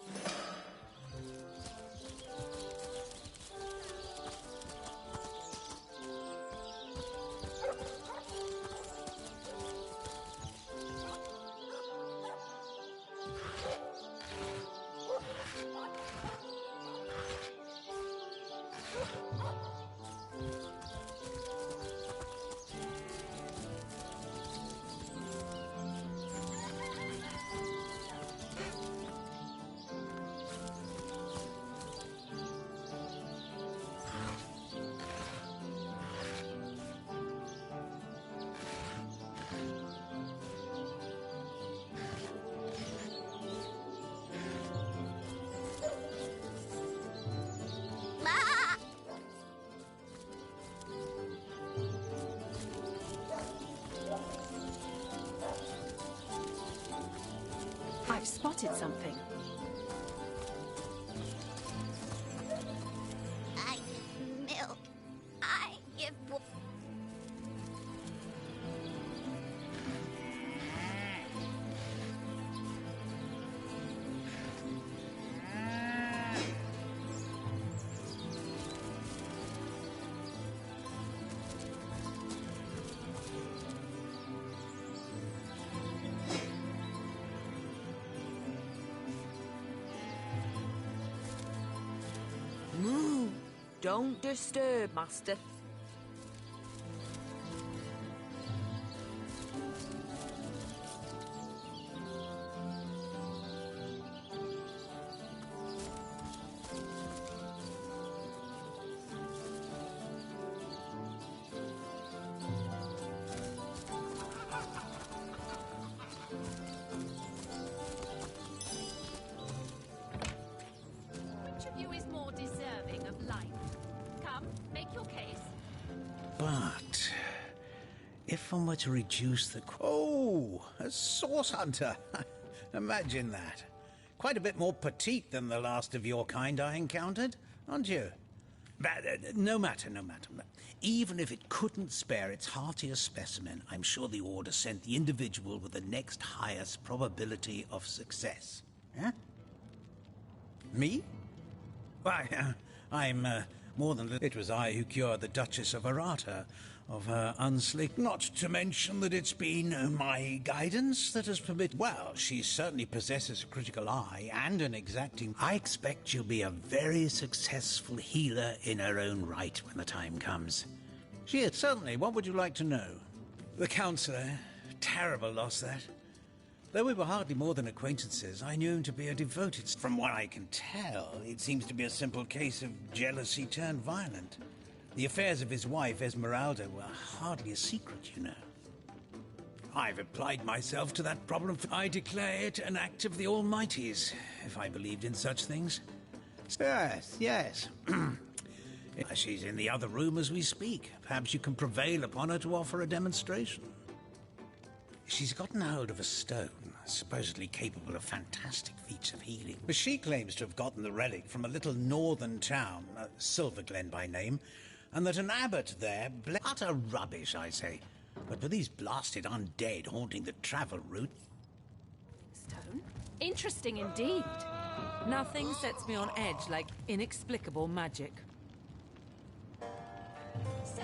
I've spotted something. I give milk. I give... Moo! Don't disturb, Master. Which of you is more deserving of life? Come, make your case. But if one were to reduce the... Oh, a source hunter. Imagine that. Quite a bit more petite than the last of your kind I encountered, aren't you? But no matter. Even if it couldn't spare its heartiest specimen, I'm sure the Order sent the individual with the next highest probability of success. Huh? Me? Why, I'm More than it was I who cured the Duchess of Arata of her unslick. Not to mention that it's been my guidance that has permitted. Well, she certainly possesses a critical eye and an exacting. I expect she'll be a very successful healer in her own right when the time comes. She is, certainly. What would you like to know? The counsellor. Terrible loss, that. Though we were hardly more than acquaintances, I knew him to be a devoted... From what I can tell, it seems to be a simple case of jealousy turned violent. The affairs of his wife, Esmeralda, were hardly a secret, you know. I've applied myself to that problem. I declare it an act of the Almighty's, if I believed in such things. Yes, yes. She's in the other room as we speak. Perhaps you can prevail upon her to offer a demonstration. She's gotten hold of a stone, supposedly capable of fantastic feats of healing. But she claims to have gotten the relic from a little northern town, Silver Glen by name, and that an abbot there... Utter rubbish, I say. But with these blasted undead haunting the travel route... Stone? Interesting indeed. Nothing sets me on edge like inexplicable magic. So,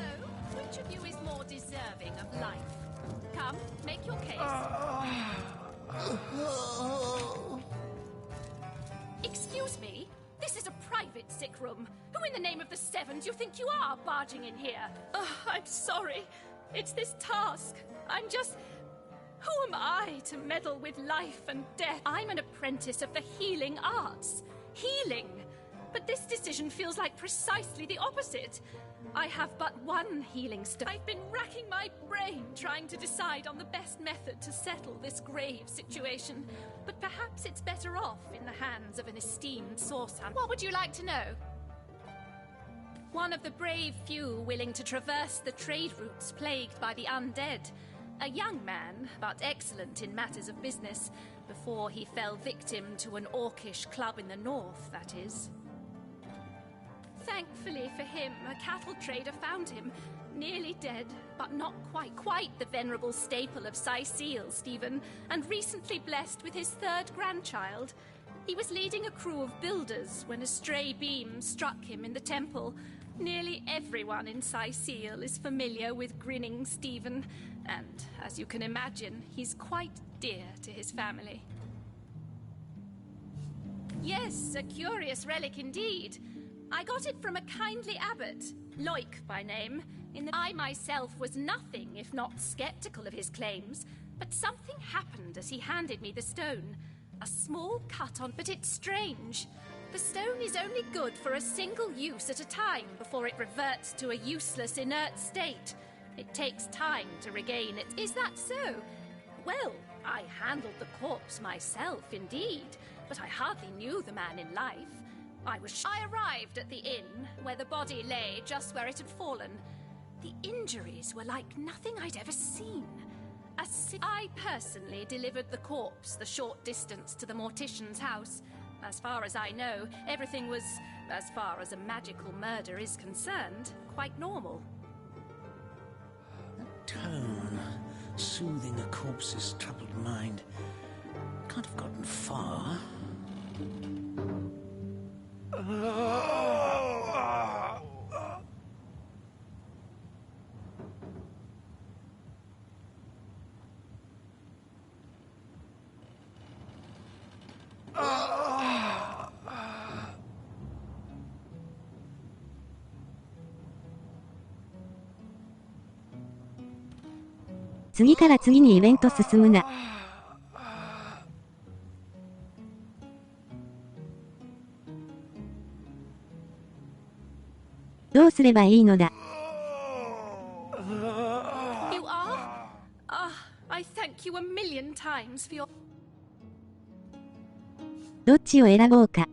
which of you is more deserving of life? Come, make your case. Excuse me? This is a private sick room. Who in the name of the Sevens you think you are barging in here? I'm sorry. It's this task. I'm just... Who am I to meddle with life and death? I'm an apprentice of the healing arts. Healing. But this decision feels like precisely the opposite. I have but one healing stone. I've been racking my brain trying to decide on the best method to settle this grave situation. But perhaps it's better off in the hands of an esteemed source hunter. What would you like to know? One of the brave few willing to traverse the trade routes plagued by the undead. A young man, but excellent in matters of business, before he fell victim to an orcish club in the north, that is. Thankfully for him, a cattle trader found him, nearly dead, but not quite the venerable staple of Seal, Stephen, and recently blessed with his third grandchild. He was leading a crew of builders when a stray beam struck him in the temple. Nearly everyone in Seal is familiar with grinning Stephen, and, as you can imagine, he's quite dear to his family. Yes, a curious relic indeed. I got it from a kindly abbot, Loic by name. I myself was nothing if not skeptical of his claims, but something happened as he handed me the stone. A small cut on, but it's strange. The stone is only good for a single use at a time before it reverts to a useless, inert state. It takes time to regain it. Is that so? Well, I handled the corpse myself, indeed, but I hardly knew the man in life. I arrived at the inn, where the body lay just where it had fallen. The injuries were like nothing I'd ever seen. I personally delivered the corpse the short distance to the mortician's house. As far as I know, everything was, as far as a magical murder is concerned, quite normal. That tone, soothing a corpse's troubled mind, can't have gotten far.次から次にイベント進むな。どうすればいいのだ。You are? I thank you a million times for your... どっちを選ぼうか。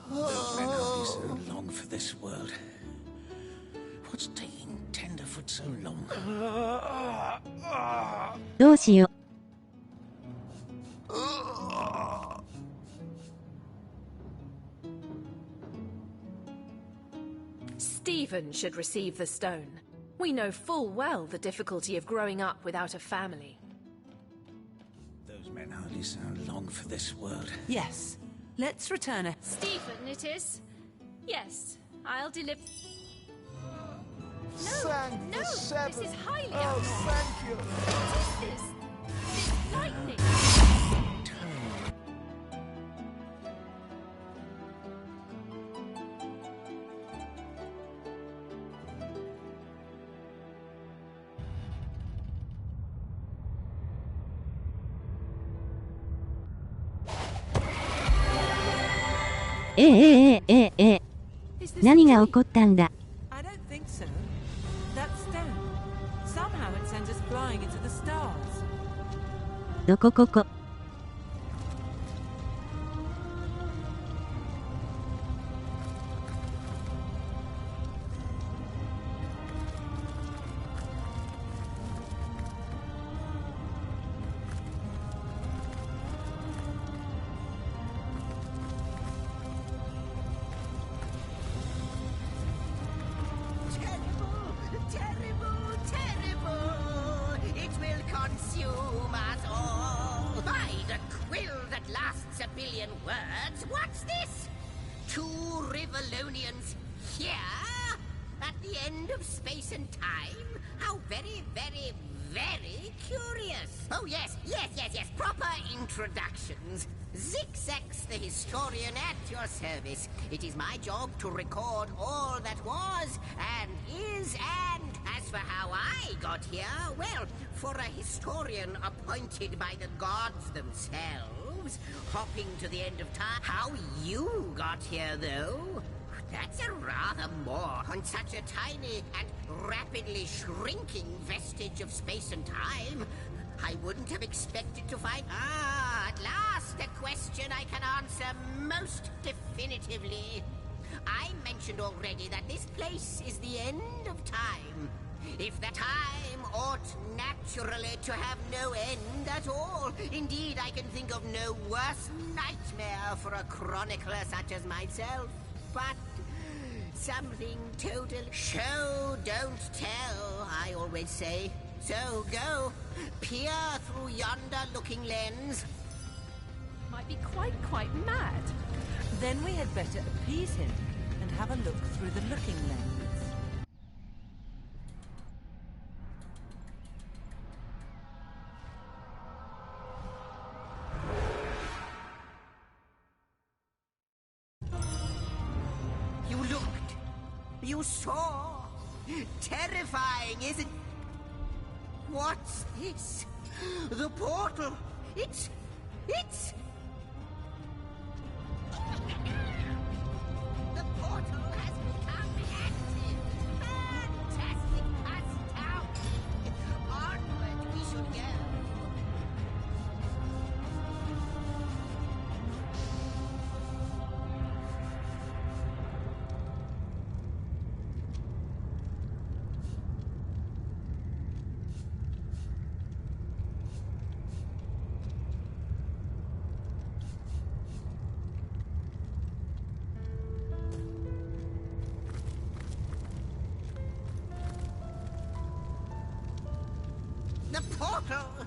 Those men are so long for this world. What's taking Tenderfoot so long? どうしよう。Stephen should receive the stone. We know full well the difficulty of growing up without a family. Those men hardly sound long for this world. Yes. Let's return a... Stephen, it is. Yes, I'll deliver... Sank the seven. This is highly Oh, thank you. What is this? This lightning.何が起こったんだ I don't think so. That stone. Somehow it sends us flying into the stars. どこここIntroductions. Zigzags the historian at your service. It is my job to record all that was and is, and as for how I got here, well, for a historian appointed by the gods themselves, hopping to the end of time, how you got here, though, that's a rather more on such a tiny and rapidly shrinking vestige of space and time. I wouldn't have expected to find... at last, a question I can answer most definitively. I mentioned already that this place is the end of time. If that time ought naturally to have no end at all. Indeed, I can think of no worse nightmare for a chronicler such as myself. But something total... Show, don't tell, I always say. So go, peer through yonder looking lens. Might be quite mad. Then we had better appease him and have a look through the looking lens. You looked. You saw. Terrifying, isn't... What's this? The portal! It's... The portal has become active! Fantastic! Astounding! Onward we should go! The portal!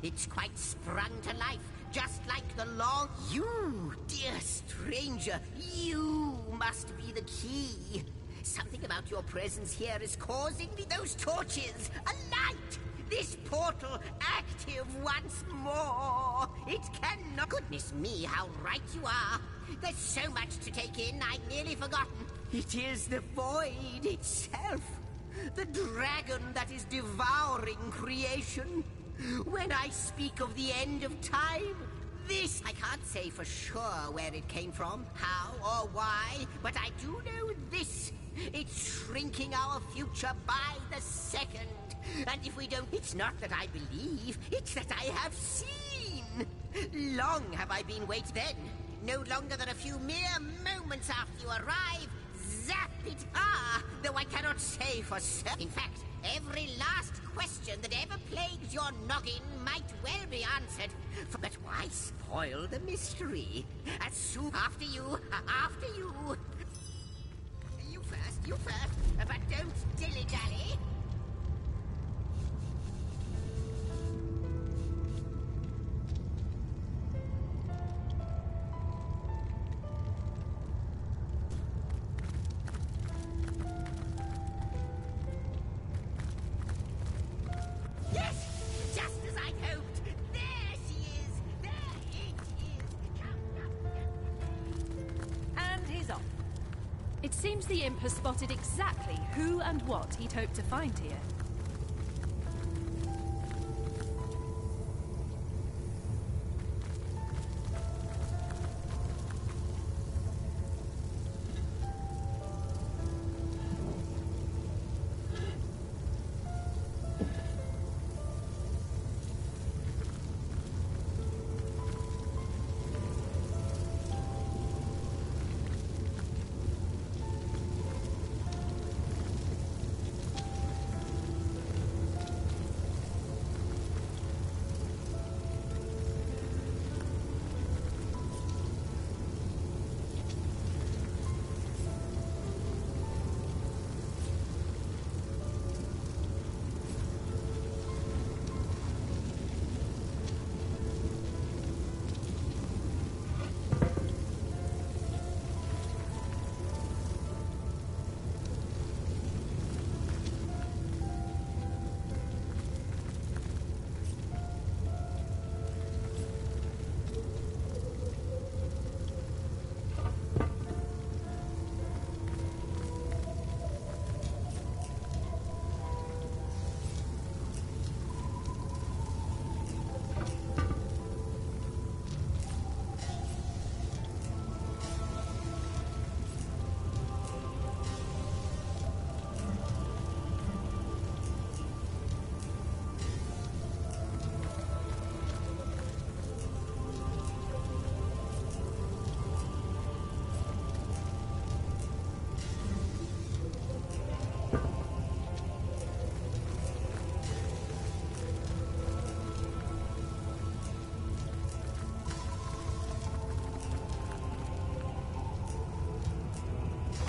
It's quite sprung to life, just like the long... You, dear stranger, you must be the key. Something about your presence here is causing me those torches alight. This portal active once more. It cannot... Goodness me, how right you are. There's so much to take in, I'd nearly forgotten. It is the void itself. The dragon that is devouring creation. When I speak of the end of time, this... I can't say for sure where it came from, how or why, but I do know this. It's shrinking our future by the second. And if we don't... It's not that I believe, it's that I have seen. Long have I been waiting then. No longer than a few mere moments after you arrive. Zap it! Though I cannot say for certain. In fact, every last question that ever plagued your noggin might well be answered. But why spoil the mystery? As soon after you. You first. But don't dilly-dally. It seems the imp has spotted exactly who and what he'd hoped to find here.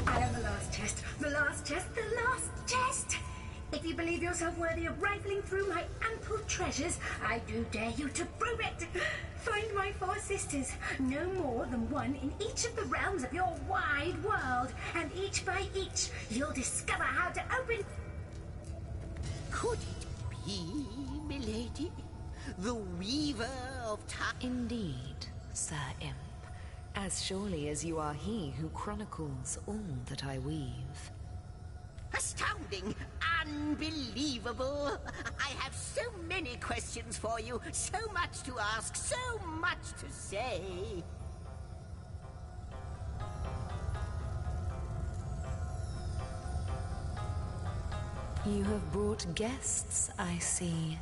I am the last chest, the last chest, the last chest! If you believe yourself worthy of rifling through my ample treasures, I do dare you to prove it! Find my 4 sisters, no more than one in each of the realms of your wide world, and each by each, you'll discover how to open... Could it be, milady? The weaver of time? Indeed, Sir Imp. As surely as you are he who chronicles all that I weave. Astounding! Unbelievable! I have so many questions for you, so much to ask, so much to say. You have brought guests, I see.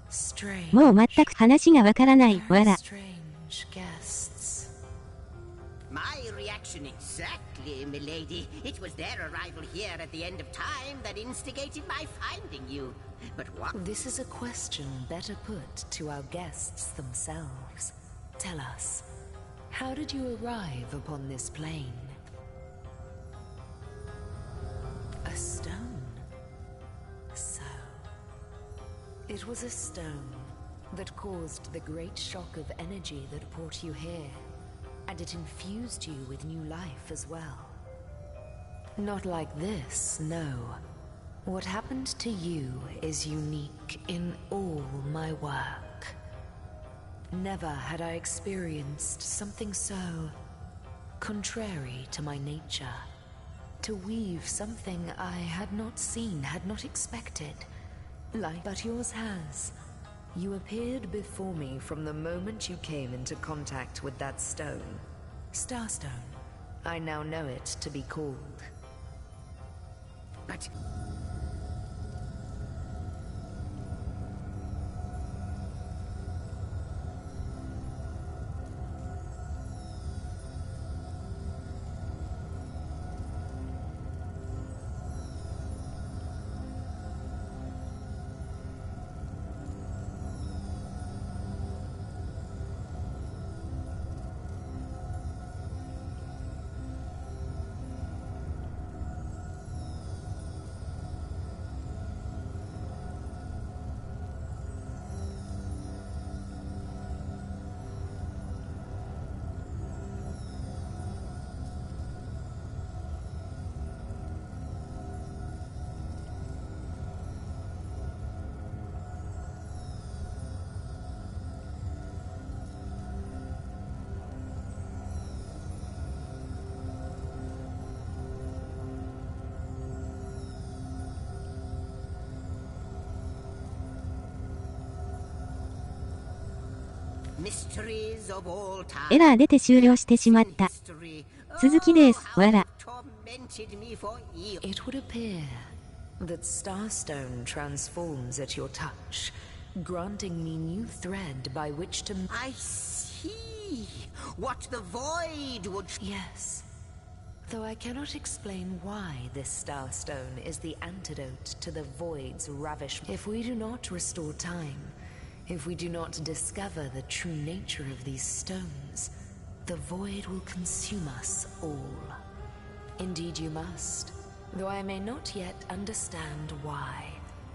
Strange. もう全く話がわからない、わら。 Strange guests. My reaction exactly, milady. It was their arrival here at the end of time that instigated my finding you. But what? This is a question better put to our guests themselves. Tell us, how did you arrive upon this plane? A stone. So, it was a stone that caused the great shock of energy that brought you here. And it infused you with new life as well. Not like this, no. What happened to you is unique in all my work. Never had I experienced something so contrary to my nature. To weave something I had not seen, had not expected. But yours has. You appeared before me from the moment you came into contact with that stone. Starstone. I now know it to be called. But... mysteries of all time. エラー出て終了してしまった。続きです。わら。Tormented me for years. It would appear that Starstone transforms at your touch, granting me new thread by which to... I see what the void would... Yes. Though I cannot explain why this Starstone is the antidote to the void's ravishment. If we do not restore time, if we do not discover the true nature of these stones, the void will consume us all. Indeed you must, though I may not yet understand why.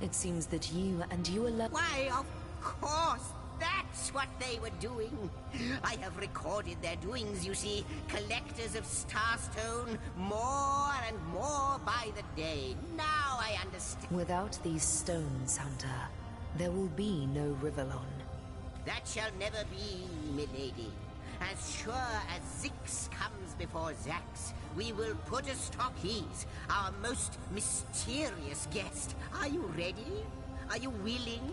It seems that you and you alone... Why, of course, that's what they were doing. I have recorded their doings, you see. Collectors of Starstone, more and more by the day. Now I understand. Without these stones, Hunter, there will be no Rivellon. That shall never be, milady. As sure as Zix comes before Zax, we will put a stop. He's our most mysterious guest. Are you ready? Are you willing?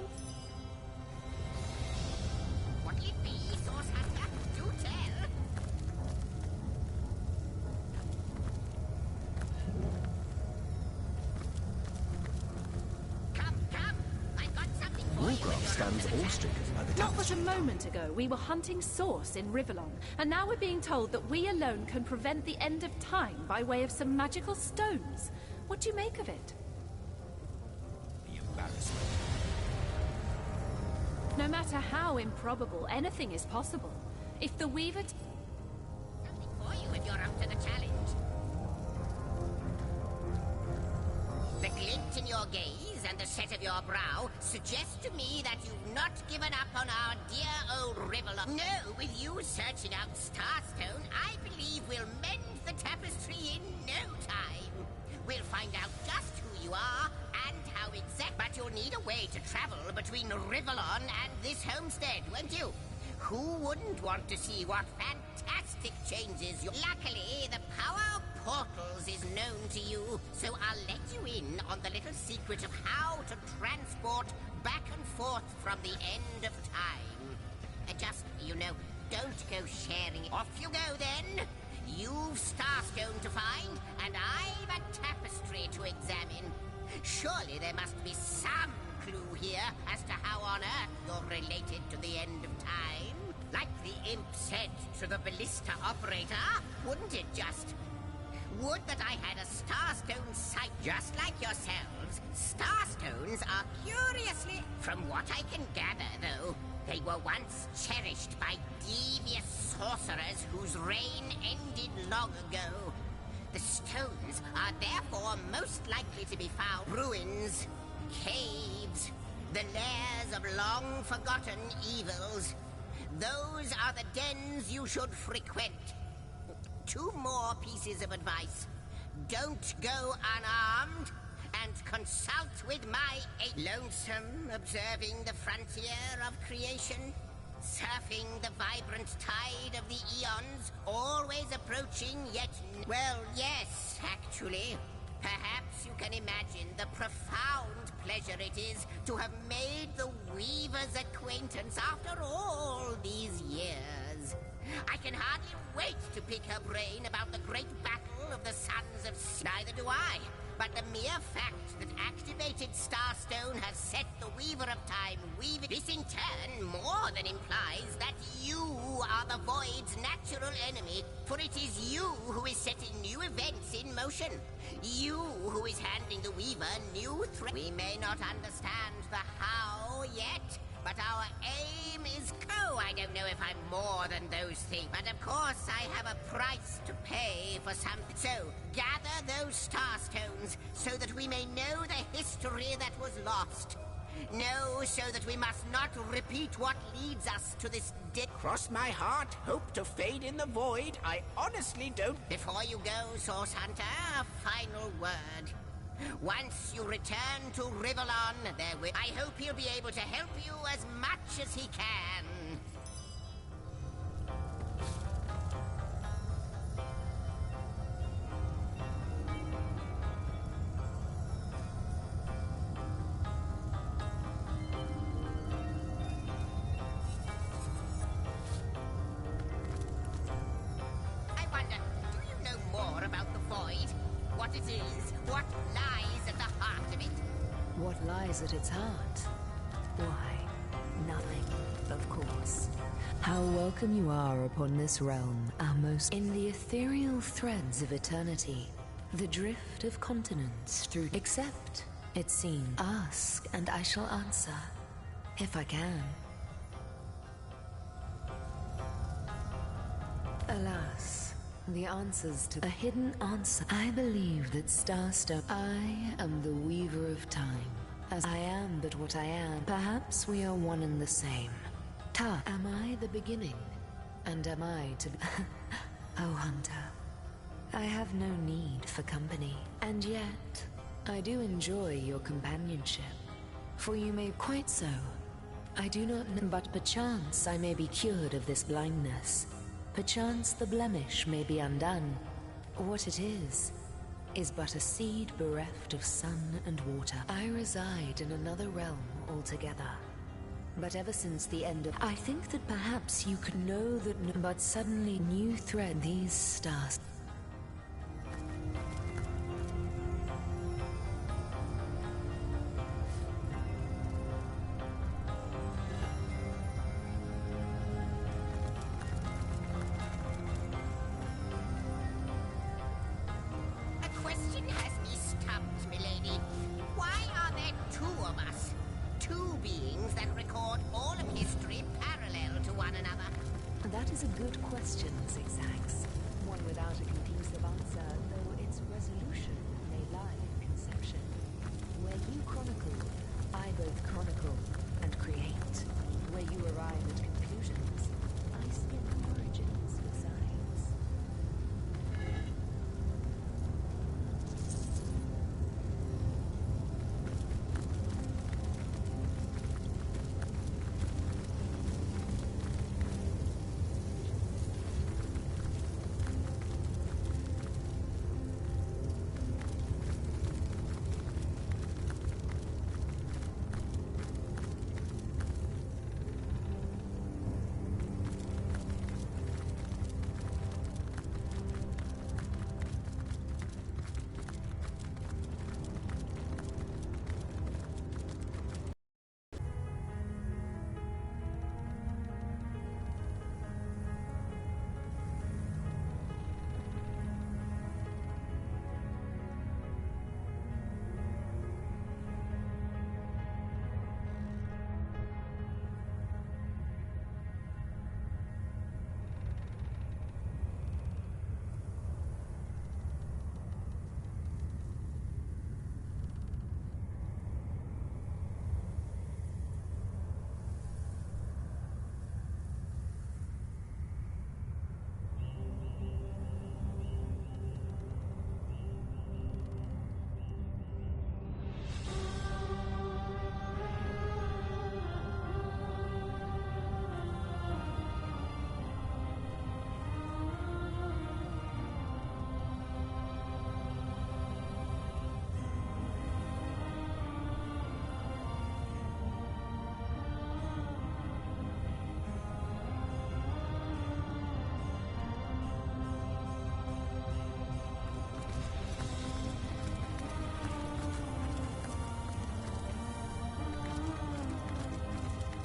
What'll it be, Source Hunter? Do tell. Come, I've got something for you. Warcraft stands awestricken by the Not but a moment ago, we were hunting Source in Rivellon, and now we're being told that we alone can prevent the end of time by way of some magical stones. What do you make of it? The embarrassment. No matter how improbable, anything is possible. If the Weaver... Something for you if you're up to the challenge. The glint in your gaze and the set of your brow suggest to me that you've not given up on our dear old Rivellon. No, with you searching out Starstone, I believe we'll mend the tapestry in no time. We'll find out just who you are and how exact. But you'll need a way to travel between Rivellon and this homestead, won't you? Who wouldn't want to see what fantastic changes you... Luckily, the power of portals is known to you, so I'll let you in on the little secret of how to transport back and forth from the end of time. Just, you know, don't go sharing it. Off you go, then. You've Starstone to find, and I've a tapestry to examine. Surely there must be some clue here as to how on earth you're related to the end of time. Like the imp said to the ballista operator, wouldn't it just? Would that I had a Starstone sight just like yourselves. Starstones are curiously... From what I can gather, though, they were once cherished by devious sorcerers whose reign ended long ago. The stones are therefore most likely to be found ruins, caves, the lairs of long-forgotten evils. Those are the dens you should frequent. 2 more pieces of advice. Don't go unarmed, and consult with my aid. Lonesome, observing the frontier of creation, surfing the vibrant tide of the eons, always approaching yet... Well, yes, actually. Perhaps you can imagine the profound pleasure it is to have made the Weaver's acquaintance after all these years. I can hardly wait to pick her brain about the great battle of the Sons of... Neither do I. But the mere fact that activated Starstone has set the Weaver of Time weaving... This in turn more than implies that you are the Void's natural enemy, for it is you who is setting new events in motion. You who is handing the Weaver new threats. We may not understand the how yet, but our aim is I don't know if I'm more than those things, but of course I have a price to pay for something. So, gather those Starstones so that we may know the history that was lost. Know so that we must not repeat what leads us to this Cross my heart, hope to fade in the void. I honestly don't... Before you go, Source Hunter, a final word. Once you return to Rivellon, I hope he'll be able to help you as much as he can. quizzes. What lies at the heart of it? What lies at its heart? Why, nothing, of course. How welcome you are upon this realm, our most... In the ethereal threads of eternity, the drift of continents through... Except, it seems, ask and I shall answer, if I can. Alas, the answers to... A hidden answer. I believe that Starstone... I am the weaver of time. As I am but what I am. Perhaps we are one and the same. Am I the beginning? And am I to... Oh, Hunter. I have no need for company. And yet, I do enjoy your companionship. For you may... Quite so. I do not know... But perchance I may be cured of this blindness. Perchance the blemish may be undone. What it is but a seed bereft of sun and water. I reside in another realm altogether. But ever since the end of... I think that perhaps you could know that... But suddenly new thread these stars...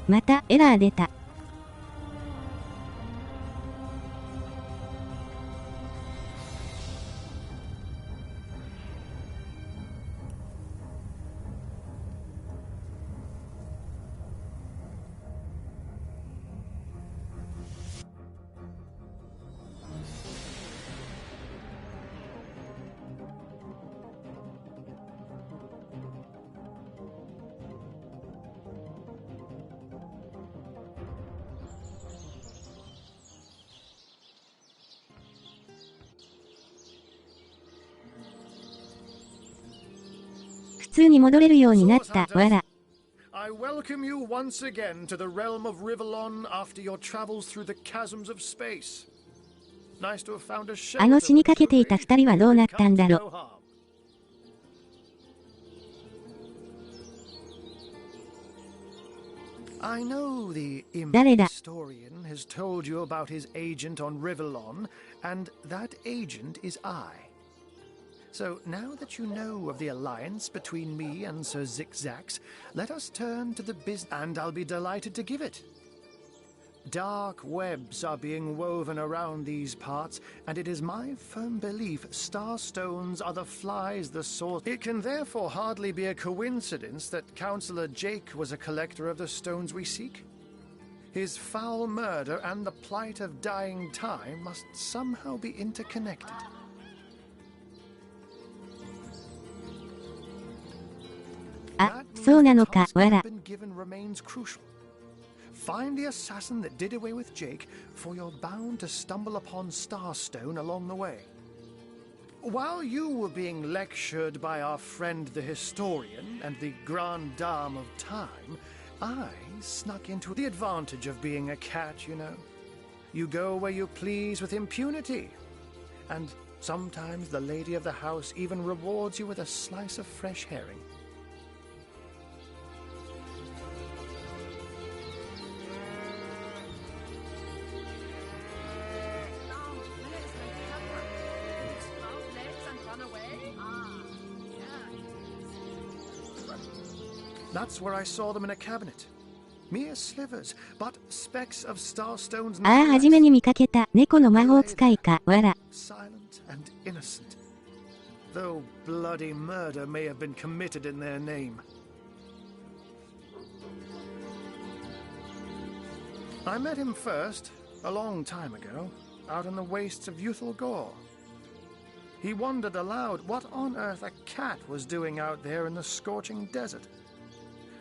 またエラー出た。普通に戻れるようになった、わら。I welcome you once again to the realm of Rivellon after your travels through the chasms of space. Nice to have found a shelter. あの死にかけていた二人はどうなったんだろ。I know the imp 誰だ。 historian has told you about his agent on Rivellon, and that agent is I. So now that you know of the alliance between me and Sir Zigzags, let us turn to the business, and I'll be delighted to give it. Dark webs are being woven around these parts, and it is my firm belief starstones are the flies the source. It can therefore hardly be a coincidence that Councillor Jake was a collector of the stones we seek. His foul murder and the plight of dying time must somehow be interconnected. Ah, そうなのか、わら。 Remains crucial. Find the assassin that did away with Jake, for you're bound to stumble upon Starstone along the way. While you were being lectured by our friend the historian and the grande dame of time, I snuck into the advantage of being a cat, you know. You go where you please with impunity, and sometimes the lady of the house even rewards you with a slice of fresh herring. That's where I saw them in a cabinet. Mere slivers, but specks of starstones. ああ、初めに見かけた猫の魔法使いか、わら。 Silent and innocent, though bloody murder may have been committed in their name. I met him first, a long time ago, out in the wastes of Youthal Gore. He wondered aloud what on earth a cat was doing out there in the scorching desert.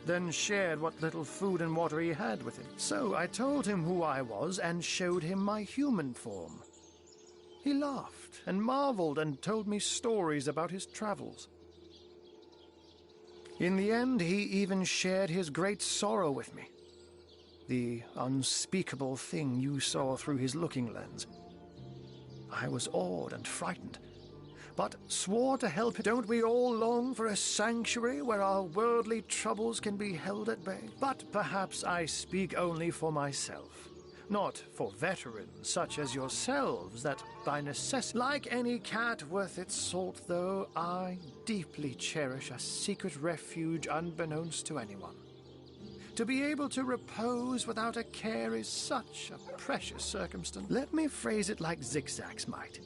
Then shared what little food and water he had with him. So I told him who I was and showed him my human form. He laughed and marveled and told me stories about his travels. In the end, he even shared his great sorrow with me. The unspeakable thing you saw through his looking lens. I was awed and frightened, but swore to help. Don't we all long for a sanctuary where our worldly troubles can be held at bay? But perhaps I speak only for myself, not for veterans such as yourselves that by necessity... Like any cat worth its salt, though, I deeply cherish a secret refuge unbeknownst to anyone. To be able to repose without a care is such a precious circumstance. Let me phrase it like Zigzags might.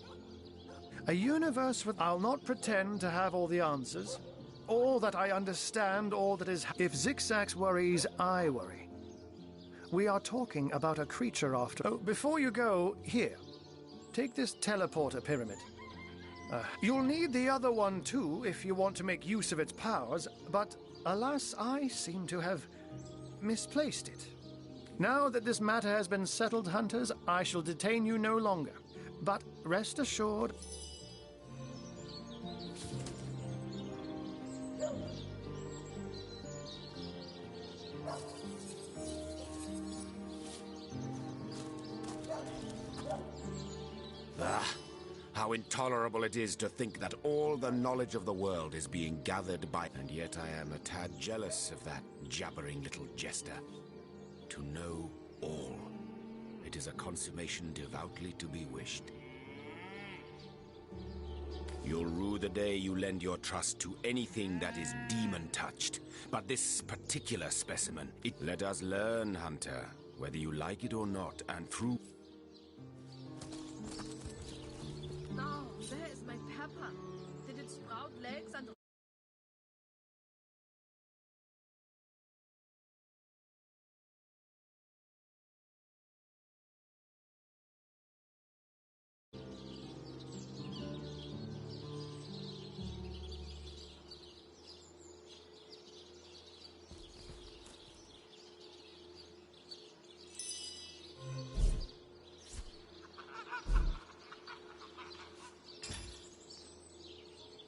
A universe with... I'll not pretend to have all the answers, all that I understand, all that is... If Zigzags worries, I worry. We are talking about a creature after... Oh, before you go, here. Take this teleporter pyramid. You'll need the other one too if you want to make use of its powers, but alas, I seem to have misplaced it. Now that this matter has been settled, hunters, I shall detain you no longer. But rest assured... Ah, how intolerable it is to think that all the knowledge of the world is being gathered by... And yet I am a tad jealous of that jabbering little jester. To know all. It is a consummation devoutly to be wished. You'll rue the day you lend your trust to anything that is demon-touched. But this particular specimen, let us learn, hunter, whether you like it or not, and through... Now, where is my pepper? Did it sprout legs and...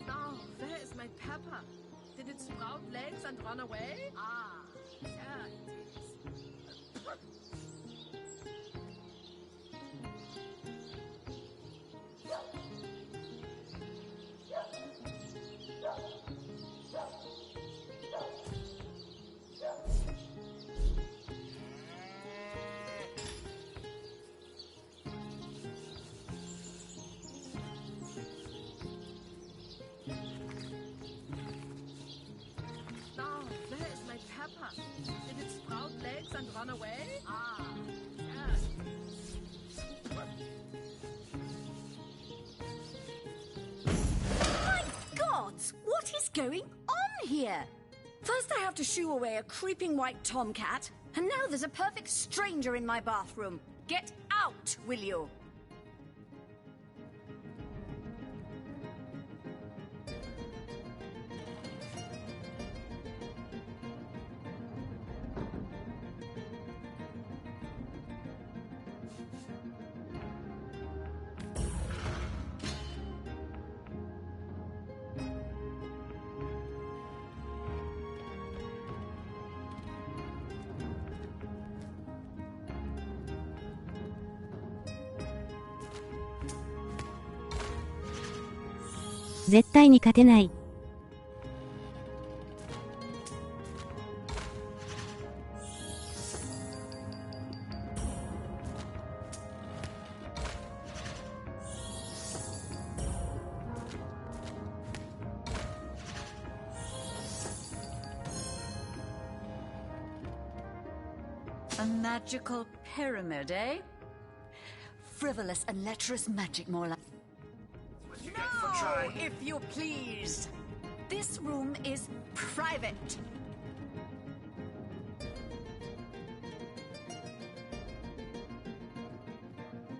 Now, where is my pepper? Did it sprout legs and run away? Ah, yeah, it is. run away? Ah, My gods! What is going on here? First I have to shoo away a creeping white tomcat, and now there's a perfect stranger in my bathroom. Get out, will you?「絶対に勝てない」A magical pyramid, eh? Frivolous and lecherous magic, more like. No, if you please. This room is private.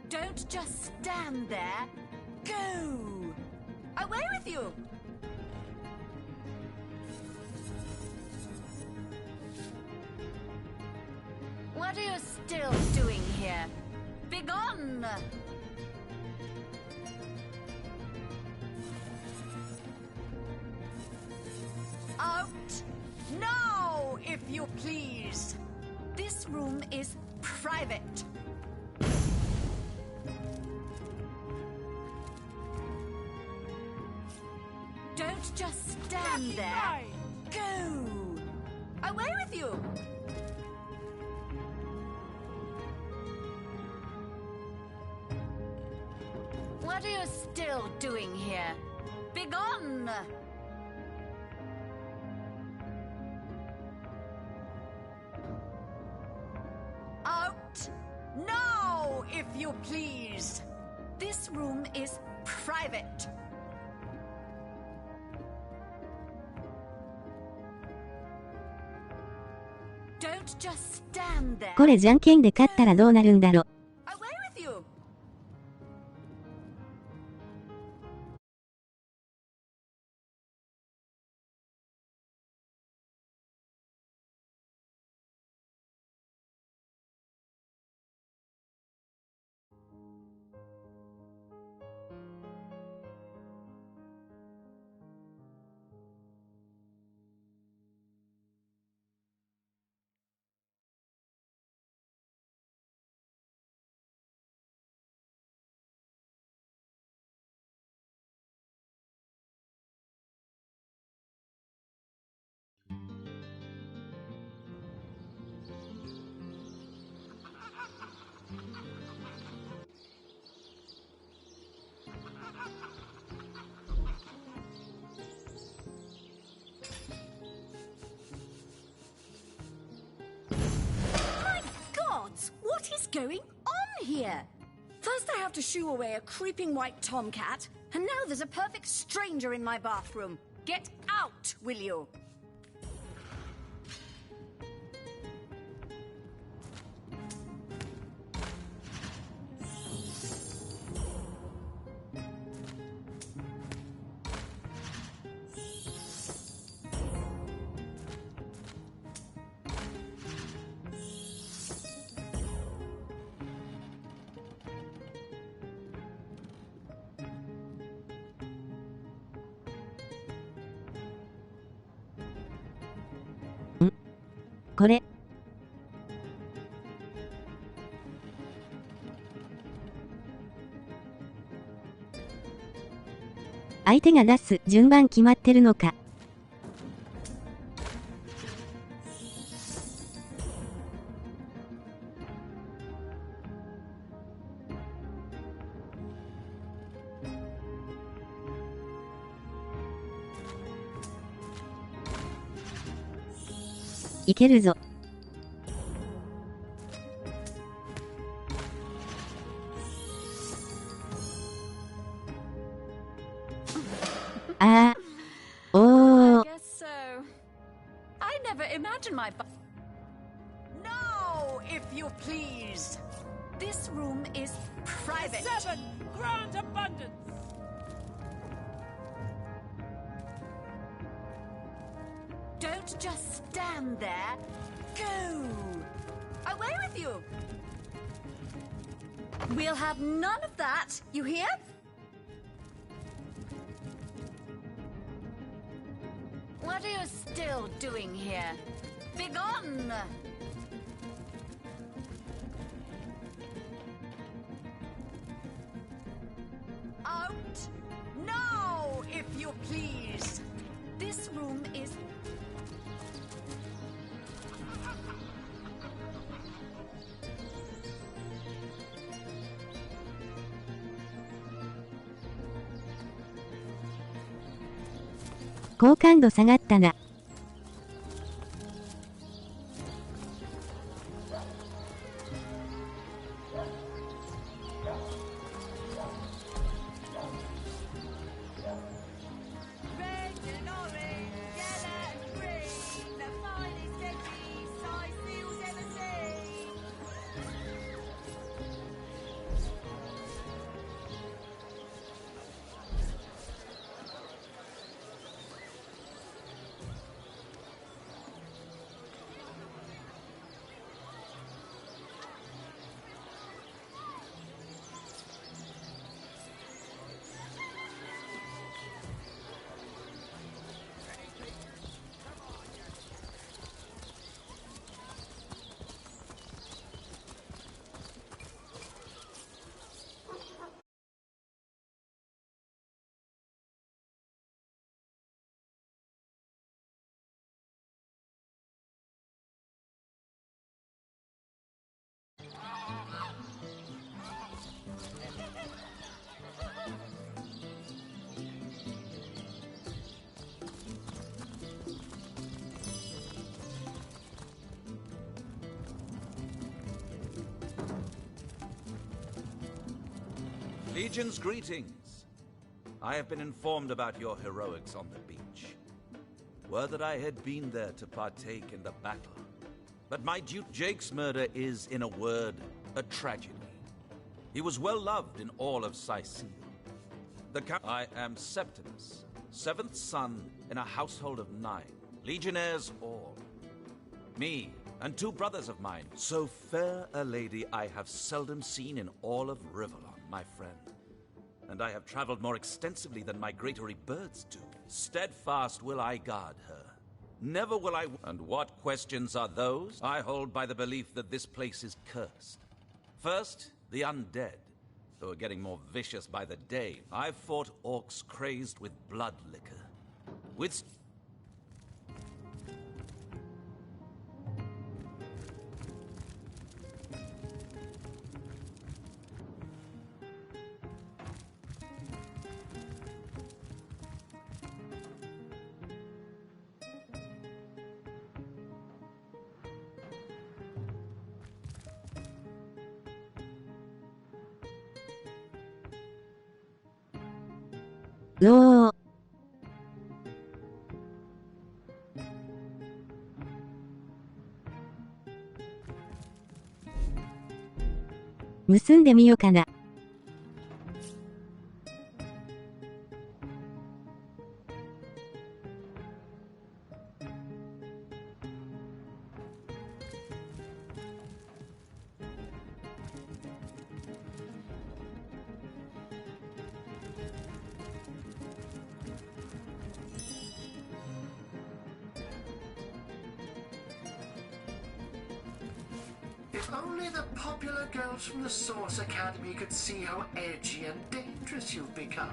Don't just stand there. Go! Away with you! What are you still doing here? Begone! Out! Now, if you please! This room is private. Don't just stand there. Go! Away with you! What are you still doing here? Begone! Out! Now, if you please! This room is private. Don't just stand there. これじゃんけんで勝ったらどうなるんだろ。Away with you! What is going on here? First I have to shoo away a creeping white tomcat, and now there's a perfect stranger in my bathroom. Get out, will you?ん？これ。相手が出す順番決まってるのか。いけるぞ。ああ。お I ー。 guess so. I never imagined my. Now, if you please. This room is private. 7. Grant abundance. Don't just stand there. Go. Away with you. We'll have none of that. You hear? What are you still doing here? Begone! Out! Now, if you please! This room is...好感度下がったな。Legion's greetings. I have been informed about your heroics on the beach. Were that I had been there to partake in the battle. But my Duke Jake's murder is, in a word, a tragedy. He was well loved in all of Sicile. I am Septimus, 7th son in a household of 9, legionnaires all. Me and 2 brothers of mine, so fair a lady I have seldom seen in all of Rivellon, my friend. And I have traveled more extensively than migratory birds do. Steadfast will I guard her. Never will I... And what questions are those? I hold by the belief that this place is cursed. First, the undead, who are getting more vicious by the day. I've fought orcs crazed with blood liquor. With...おー。結んでみよかな。If only the popular girls from the Source Academy could see how edgy and dangerous you've become.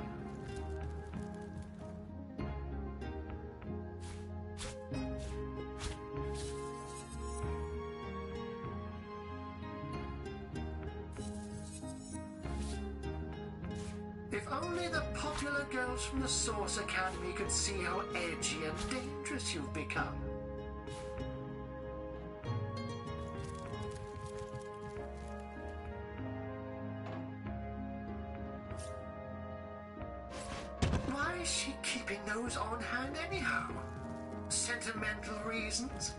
If only the popular girls from the Source Academy could see how edgy and dangerous you've become. Why is she keeping those on hand anyhow? Sentimental reasons?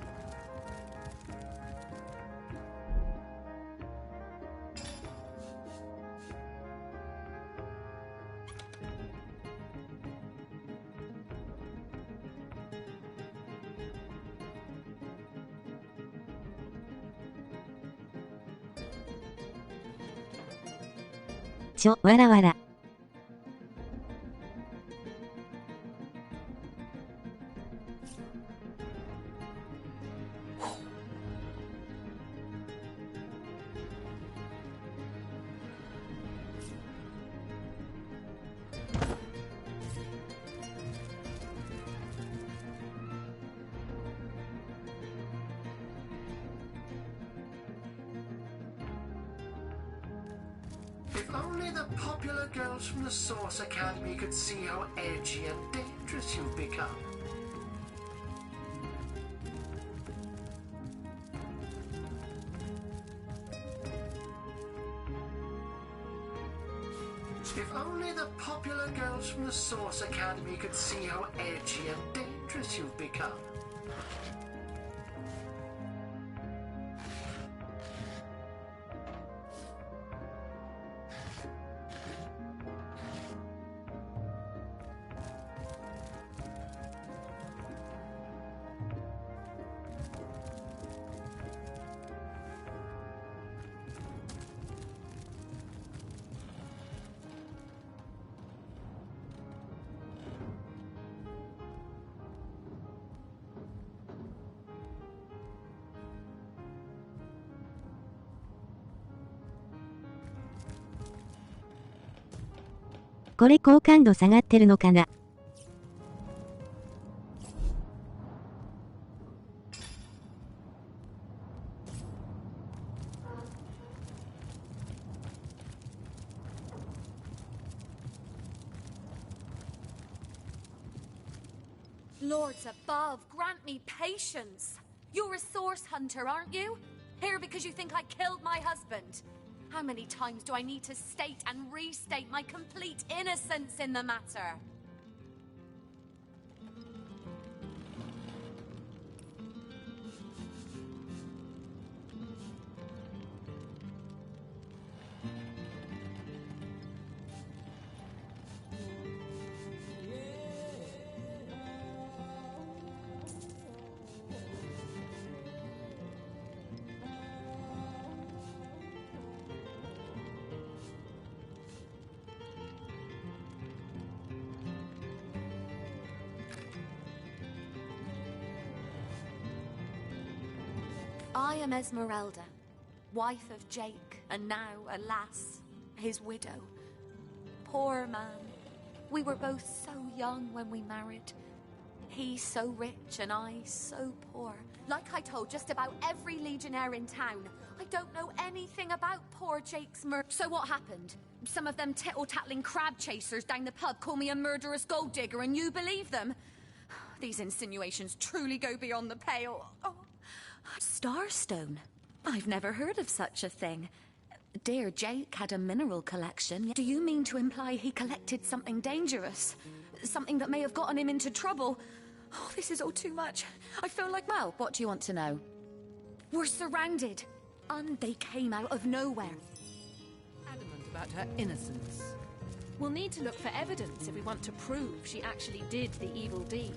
わらわら。If only the popular girls from the Source Academy could see how edgy and dangerous you've become. If only the popular girls from the Source Academy could see how edgy and dangerous you've become.これ好感度下がってるのかな。Lords above, grant me patience. You're a source hunter, aren't you? Here because you think I killed my husband. How many times do I need to state and restate my complete innocence in the matter? I am Esmeralda, wife of Jake, and now, alas, his widow. Poor man. We were both so young when we married. He so rich and I so poor. Like I told just about every legionnaire in town, I don't know anything about poor Jake's murder. So what happened? Some of them tittle-tattling crab chasers down the pub call me a murderous gold digger and you believe them? These insinuations truly go beyond the pale. Oh. Starstone? I've never heard of such a thing. Dear Jake had a mineral collection. Do you mean to imply he collected something dangerous? Something that may have gotten him into trouble? Oh, this is all too much. I feel like... Well, what do you want to know? We're surrounded. And they came out of nowhere. Adamant about her innocence. We'll need to look for evidence if we want to prove she actually did the evil deed.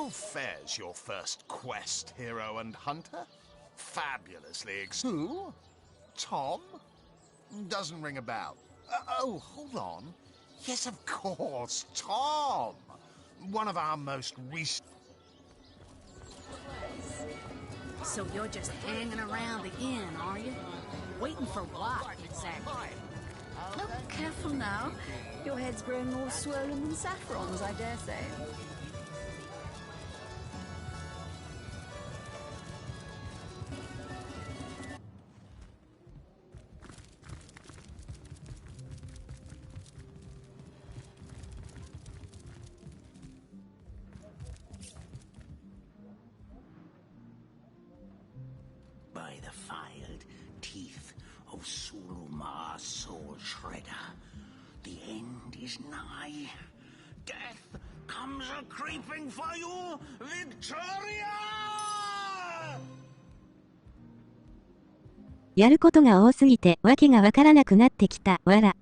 How fares your first quest, hero and hunter? Fabulously Who? Tom? Doesn't ring a bell. Oh, hold on. Yes, of course, Tom. one of our most recent. So you're just hanging around the inn, are you? Waiting for what, exactly? Oh, careful now. Your head's growing more swollen than Saffron's, I dare say. By the filed teeth of Sulumar's soul shredder, the end is nigh. Death comes a-creeping for you, Victoria! やることが多すぎてわけがわからなくなってきた、わら。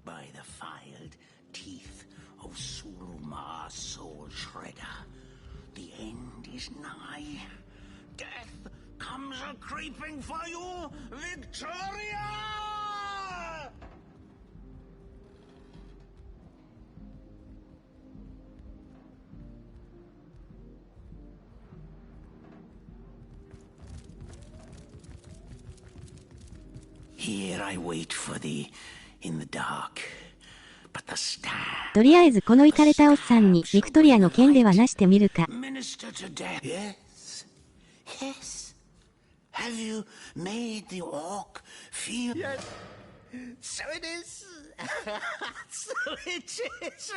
By the filed teeth of Sulumar's soul shredder, the end is nigh. Death comes a-creeping for you, Victoria! Here I wait for thee in the dark, but the star とりあえずこのイカれたおっさんにビクトリアの剣ではなしてみるか。 minister to death. Yes, yes. Have you made the orc feel? Yes. So it is. So it is.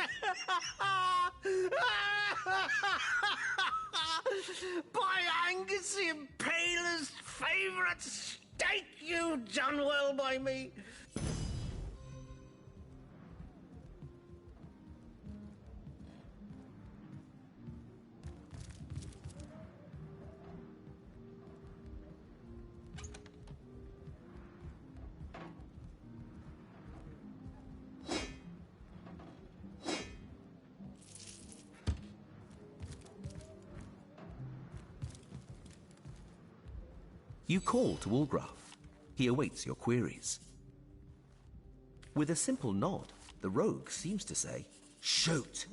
By Angus the Impaler's favourite steak, you've done well by me. You call to Ulgraf. He awaits your queries. With a simple nod, the rogue seems to say, "Shoot!"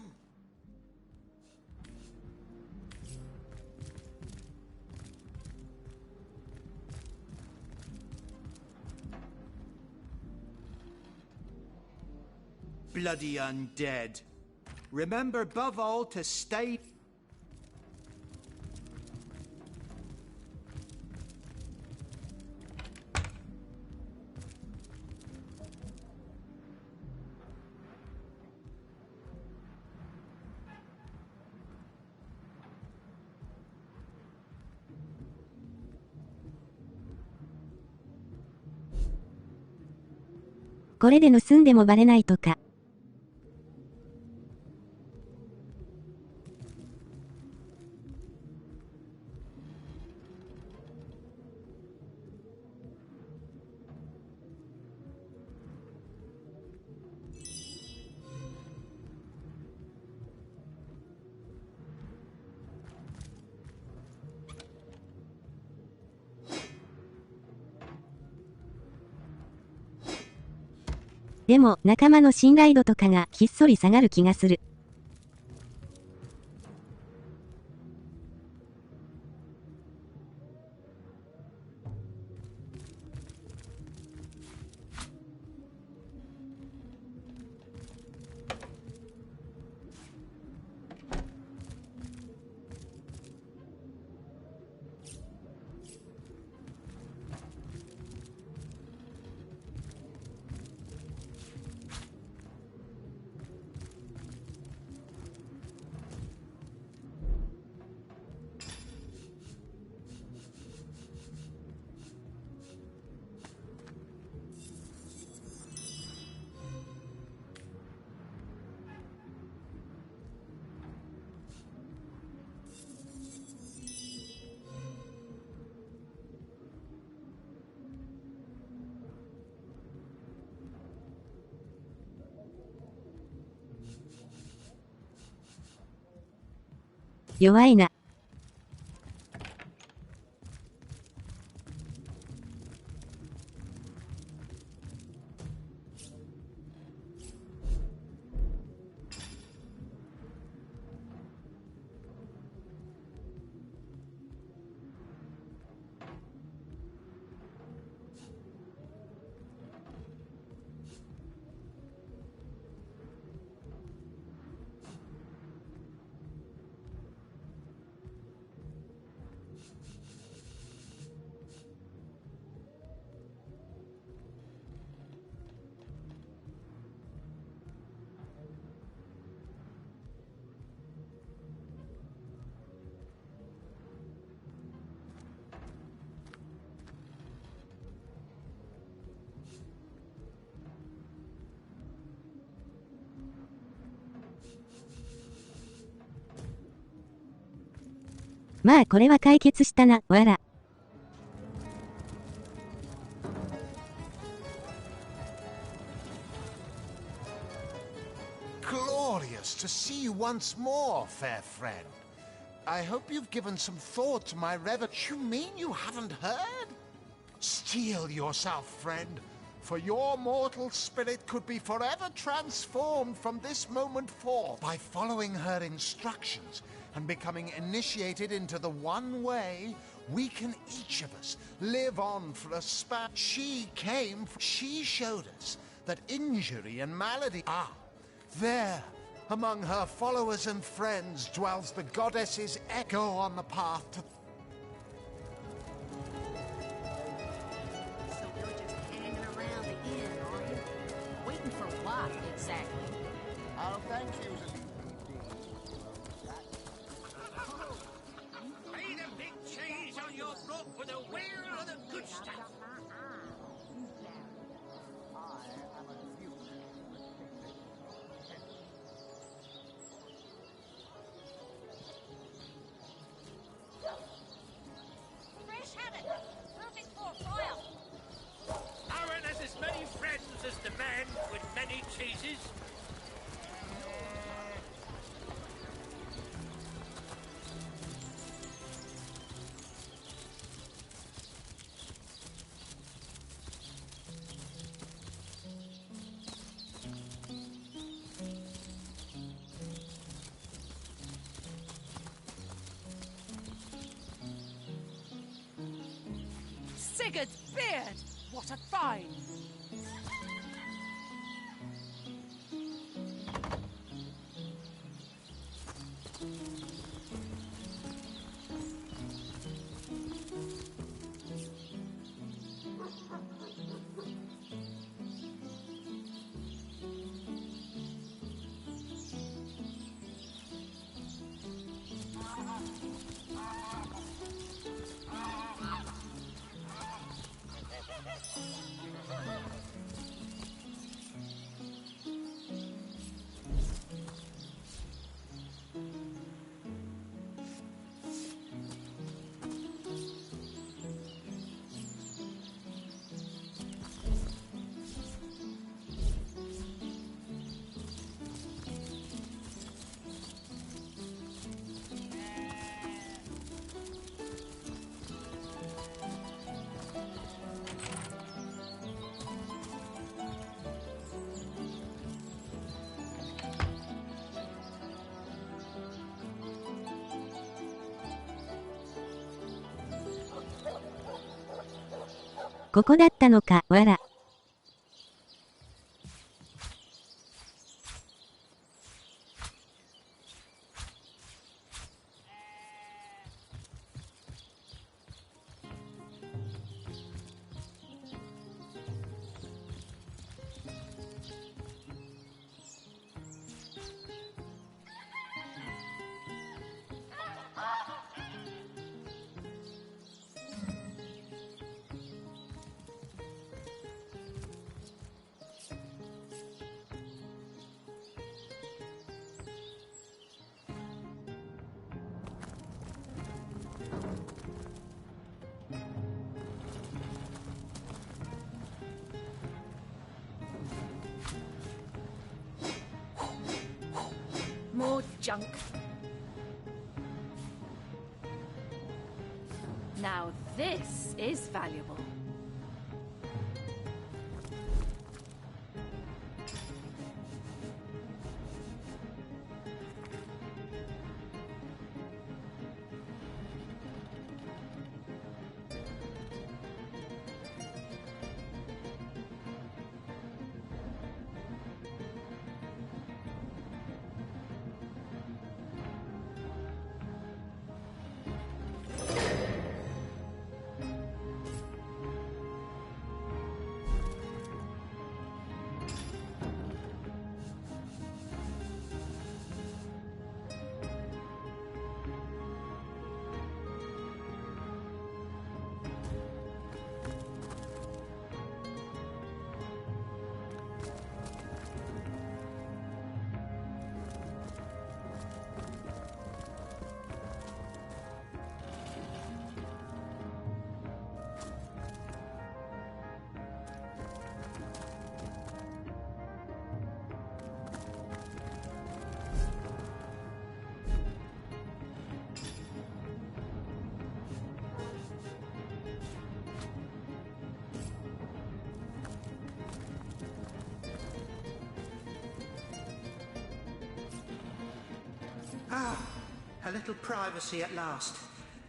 Bloody undead. Remember above all to stay...「これで盗んでもバレないとか。」でも仲間の信頼度とかがひっそり下がる気がする。弱いな。まあこれは解決したな、わら。Glorious to see you once more, fair friend. I hope you've given some thought to my You mean you haven't heard? Steel yourself, friend, for your mortal spirit could be forever transformed from this moment forth by following her instructions and becoming initiated into the one way we can each of us live on for a span. She showed us that injury and malady there, among her followers and friends, dwells the goddess's echo on the path to... So you're just hanging around the inn, are you? Waiting for what, exactly? Oh, thank you. Pay the big change on your rope for the whale or the good stuff. Aaron has as many friends as the man with many cheeses. Sigurd's beard! What a find!ここだったのか、わら。More junk. Now this is valuable. Ah, a little privacy at last.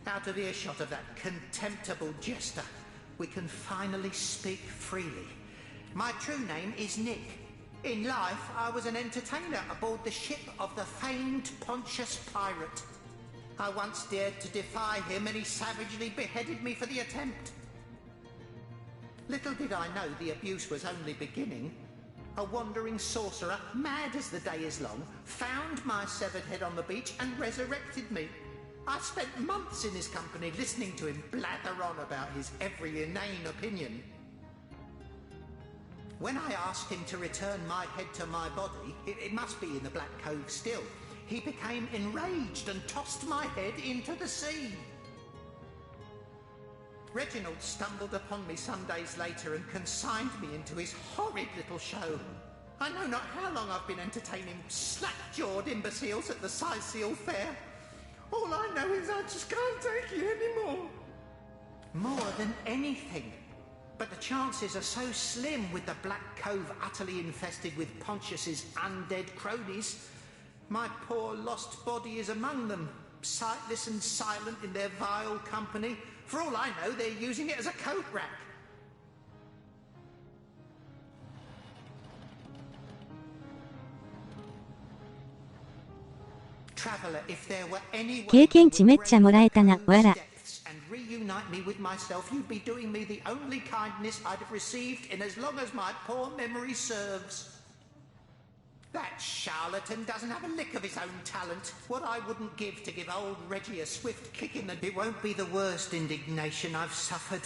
Out of earshot of that contemptible jester, we can finally speak freely. My true name is Nick. In life, I was an entertainer aboard the ship of the famed Pontius Pirate. I once dared to defy him and he savagely beheaded me for the attempt. Little did I know the abuse was only beginning. A wandering sorcerer, mad as the day is long, found my severed head on the beach and resurrected me. I spent months in his company listening to him blather on about his every inane opinion. When I asked him to return my head to my body, it must be in the Black Cove still, he became enraged and tossed my head into the sea. Reginald stumbled upon me some days later and consigned me into his horrid little show. I know not how long I've been entertaining slack-jawed imbeciles at the Sicil Fair. All I know is I just can't take it anymore. More than anything. But the chances are so slim with the Black Cove utterly infested with Pontius's undead cronies. My poor lost body is among them, sightless and silent in their vile company. For all I know, they're using it as a coat rack. Traveler, if there were any経験値めっちゃもらえたな、わら。 and reunite me with myself, you'd be doing me the only kindness I'd have received in as long as my poor memory serves. That charlatan doesn't have a lick of his own talent. What I wouldn't give to give old Reggie a swift kick in the... It won't be the worst indignation I've suffered.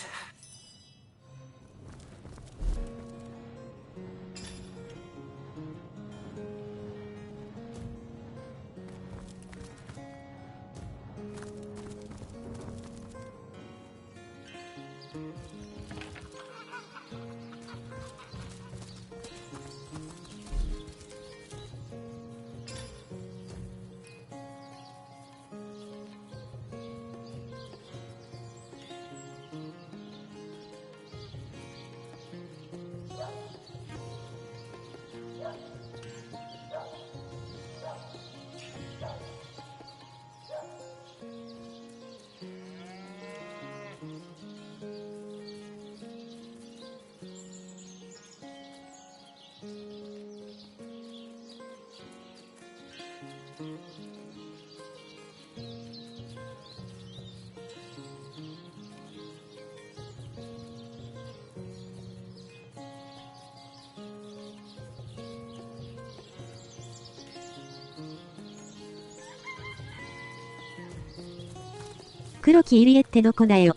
黒木入江ってどこだよ。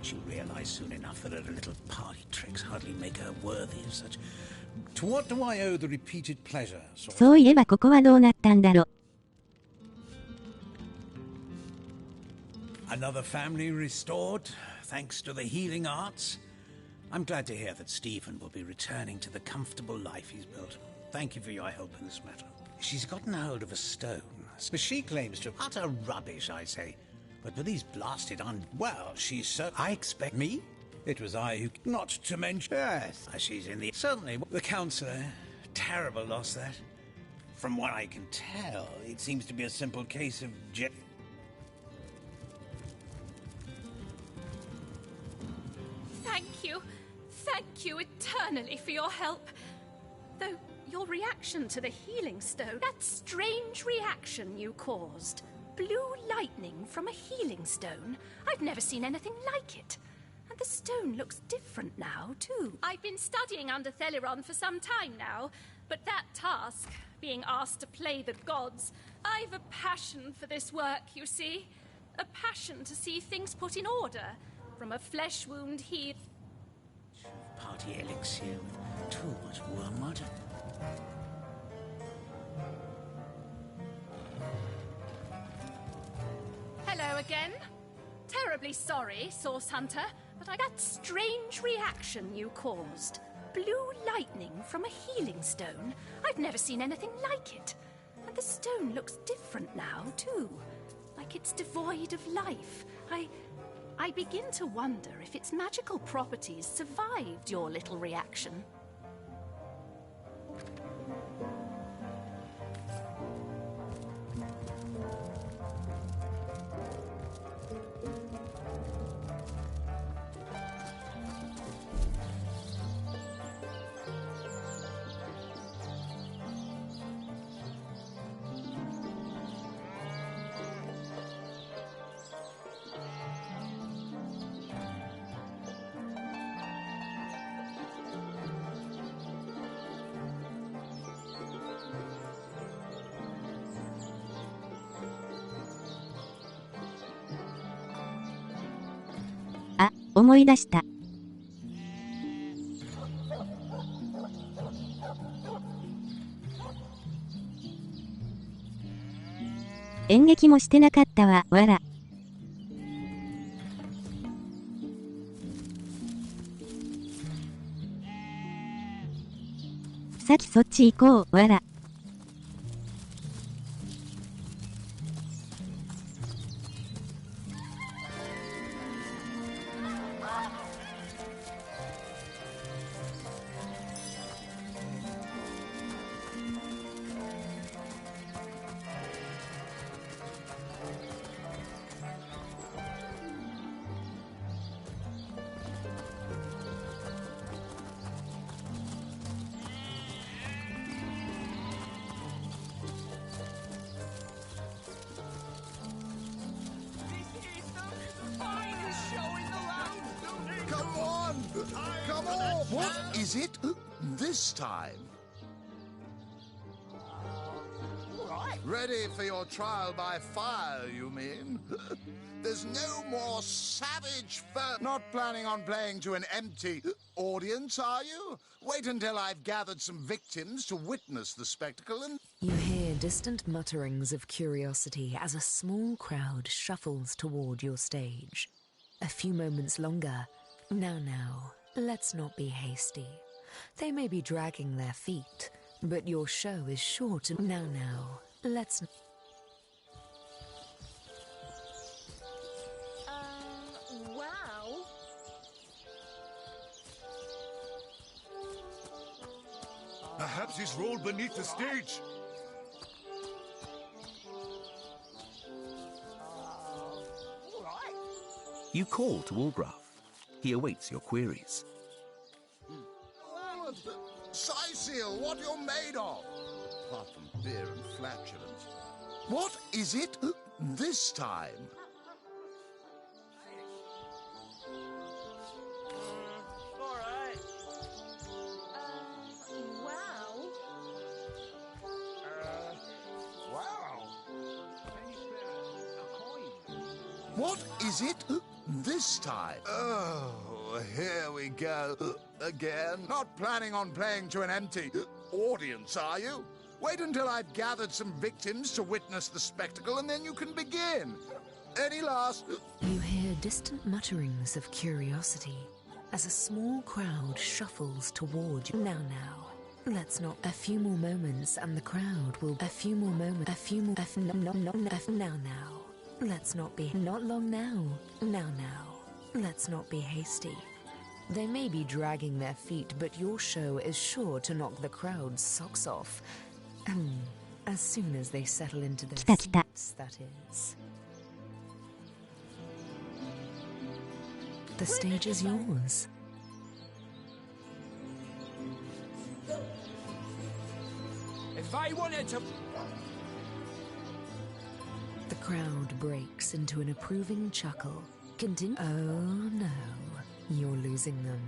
She'll realize soon enough that her little party tricks hardly make her worthy of such... To what do I owe the repeated pleasure? そういえばここはどうなったんだろ。Another family restored, thanks to the healing arts. I'm glad to hear that Stephen will be returning to the comfortable life he's built. Thank you for your help in this matter. She's gotten hold of a stone, but she claims to... Utter rubbish, I say. But with these blasted well, she's so... I expect me? It was I who... Not to mention... Yes, she's in the... Certainly, the counsellor. Terrible loss, that. From what I can tell, it seems to be a simple case of... Thank you eternally for your help. Though your reaction to the healing stone. That strange reaction you caused. Blue lightning from a healing stone. I've never seen anything like it. And the stone looks different now, too. I've been studying under Theleron for some time now, but that task, being asked to play the gods, I've a passion for this work, you see. A passion to see things put in order. From a flesh wound healed. Party elixir with too much wormwood. Hello again. Terribly sorry, Source Hunter, but I got strange reaction you caused. Blue lightning from a healing stone. I've never seen anything like it. And the stone looks different now, too. Like it's devoid of life. I begin to wonder if its magical properties survived your little reaction.あ、思い出した。演劇もしてなかったわ、わら。さっきそっち行こう、わら。Come on! What is it this time? Ready for your trial by fire, you mean? There's no more savage fur. Not planning on playing to an empty audience, are you? Wait until I've gathered some victims to witness the spectacle and... You hear distant mutterings of curiosity as a small crowd shuffles toward your stage. A few moments longer. Now, let's not be hasty. They may be dragging their feet, but your show is sure to... Now, let's... Wow. Perhaps he's rolled beneath the stage. You call to Walgraf. He awaits your queries. Scythiel, what you're made of? Apart from beer and flatulence. What is it this time? Alright. Wow. Wow. What is it this time? Oh, here we go. Again. Not planning on playing to an empty audience, are you? Wait until I've gathered some victims to witness the spectacle, and then you can begin. Any last... You hear distant mutterings of curiosity as a small crowd shuffles toward you. Now, let's not... A few more moments and the crowd will... A few more moments... A few more... Now. Let's not be... Not long now. Now. Let's not be hasty. They may be dragging their feet, but your show is sure to knock the crowd's socks off. As soon as they settle into their seats, that is. The stage is yours. If I wanted to... The crowd breaks into an approving chuckle. Continue. Oh no, you're losing them.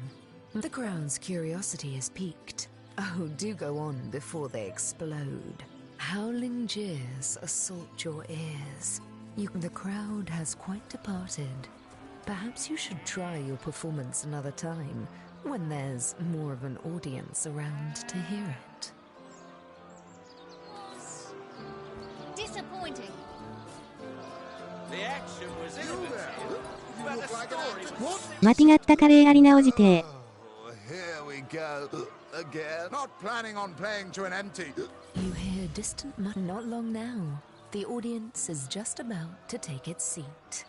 The crowd's curiosity is piqued. Oh, do go on before they explode. Howling jeers assault your ears. The crowd has quite departed. Perhaps you should try your performance another time, when there's more of an audience around to hear it. Disappointing. The action was innovative, but the story was... 間違ったカレーあり直じて Here we go again. Not planning on playing to an empty. You hear distant not long now. The audience is just about to take its seat.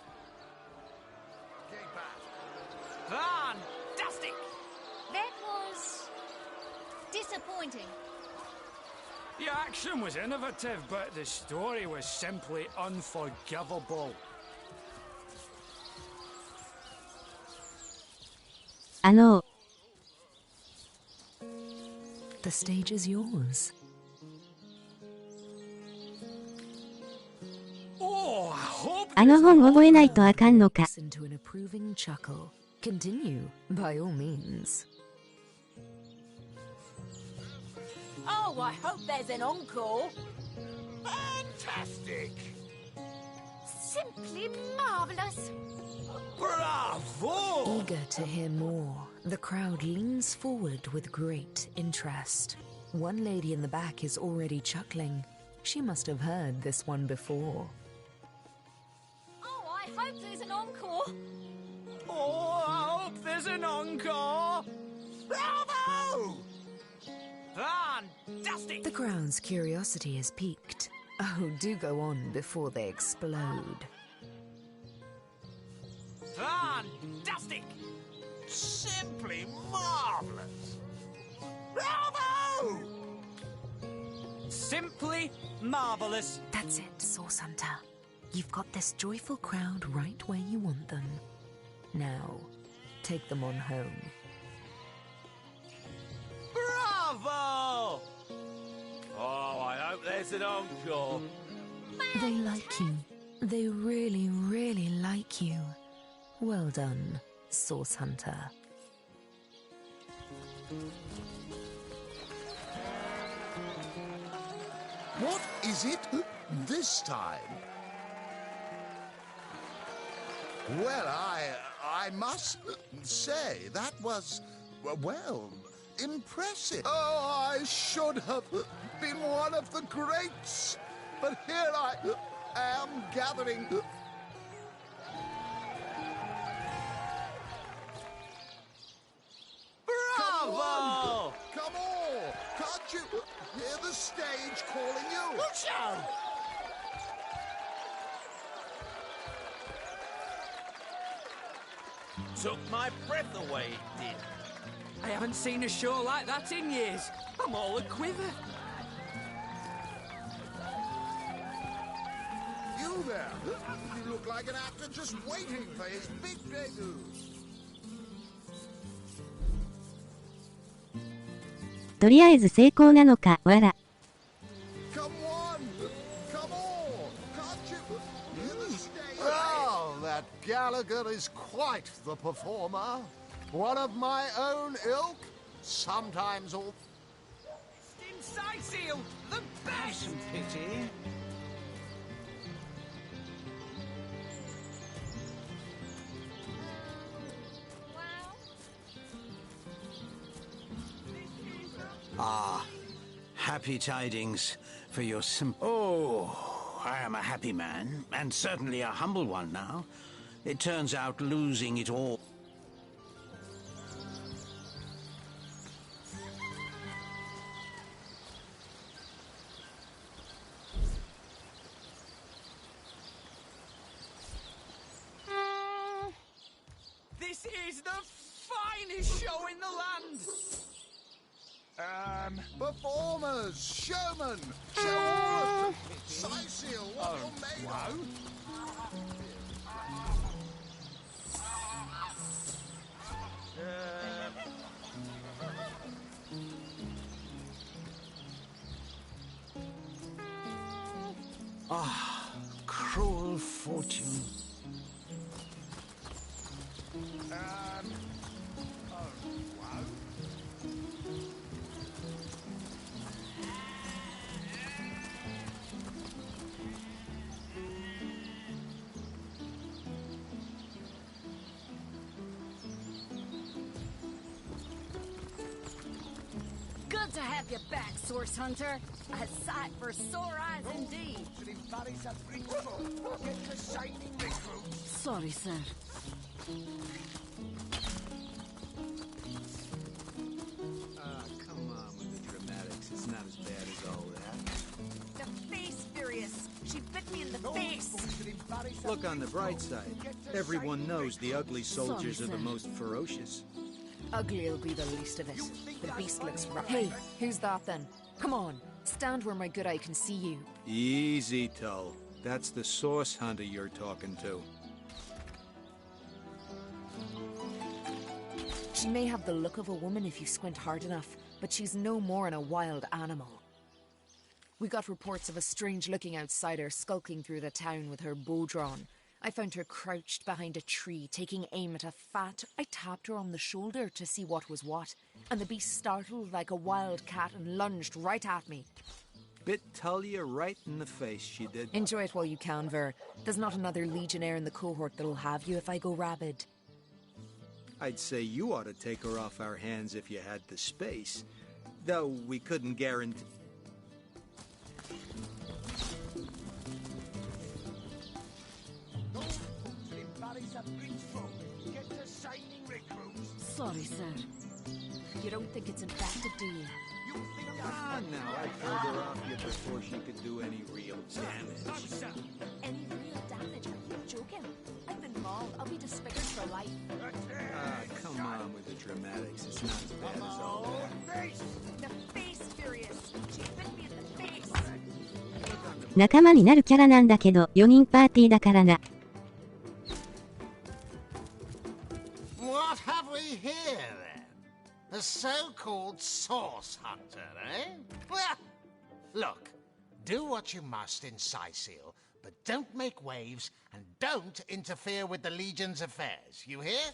Fantastic! That was disappointing. The action was innovative, but the story was simply unforgivable. The stage is yours. Oh, I hope あの本覚えないとあかんのか Into an approving chuckle. Continue, by all means. Oh, I hope there's an encore. Fantastic! Simply marvelous. Bravo! Eager to hear more, the crowd leans forward with great interest. One lady in the back is already chuckling. She must have heard this one before. Oh, I hope there's an encore. Oh, I hope there's an encore! Bravo! Fantastic! The crowd's curiosity is piqued. Oh, do go on before they explode. Fantastic! Simply marvelous! Bravo! Simply marvelous. That's it, Source Hunter. You've got this joyful crowd right where you want them. Now, take them on home. Bravo! Oh, I hope there's an encore. They like you. They really, really like you. Well done, Source Hunter. What is it this time? Well, I must say that was, well, impressive. Oh, I should have been one of the greats, but here I am gathering. Bravo! Come on! Can't you hear the stage calling you? Watch out! Took my breath away, it did. I haven't seen a show like that in years. I'm all a quiver. You there! You look like an actor just waiting for his big debut. とりあえず成功なのか、わら。Come on! Come on! Can't you hear the stage? Oh, that Gallagher is quite the performer. One of my own ilk. Sometimes all... Inside seal, the best! Some pity. Ah, happy tidings for your Oh, I am a happy man, and certainly a humble one now. It turns out losing it all... This is the finest show in the land! Performers, showmen, show all of them. Siseal, what you're made of. Ah, cruel fortune. Good to have you back, Source Hunter. A sight for sore eyes indeed. Sorry, sir. Come on with the dramatics. It's not as bad as all that. The face furious. She bit me in the face. Look on the bright side. Everyone knows the ugly soldiers are the most ferocious. Ugly'll be the least of it. The beast looks rough. Hey, who's that then? Come on, stand where my good eye can see you. Easy, Tull. That's the Source Hunter you're talking to. She may have the look of a woman if you squint hard enough, but she's no more than a wild animal. We got reports of a strange-looking outsider skulking through the town with her bow drawn. I found her crouched behind a tree, taking aim at a fat. I tapped her on the shoulder to see what was what, and the beast startled like a wild cat and lunged right at me. Bit Talia right in the face, she did. Enjoy it while you can, Ver. There's not another legionnaire in the cohort that'll have you if I go rabid. I'd say you ought to take her off our hands if you had the space. Though we couldn't guarantee... Sorry, sir. You don't think it's infected, do you? Ah, now, I pulled her off you before she could do any real damage. Any real damage? Are you joking? I've been mauled. I'll be disfigured for life. Ah, come on with the dramatics. It's not as bad as all that. The face furious. She bit me in the face. 仲間になるキャラなんだけど、4人パーティーだからな。What have we here, then? The so-called Source Hunter, eh? Well, look, do what you must in Sicil, but don't make waves and don't interfere with the Legion's affairs. You hear?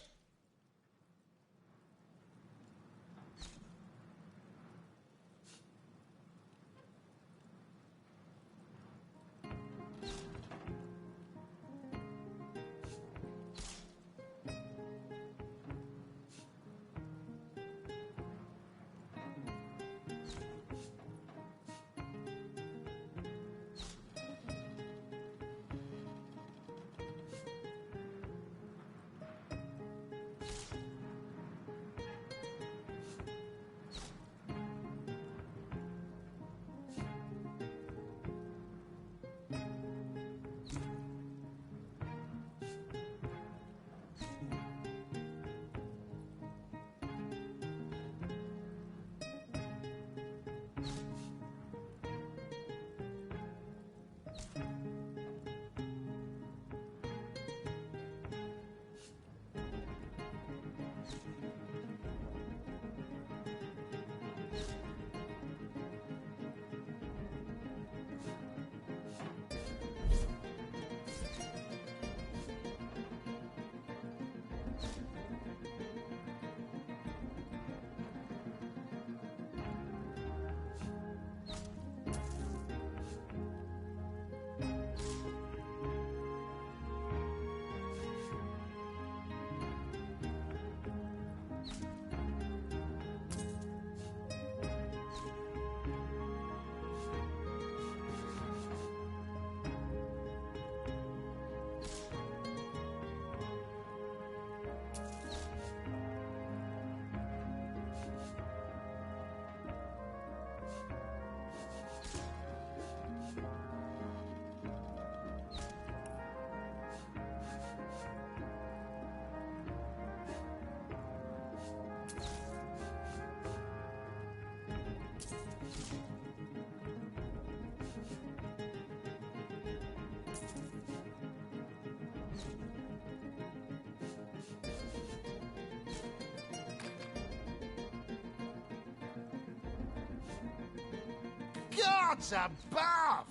Gods above!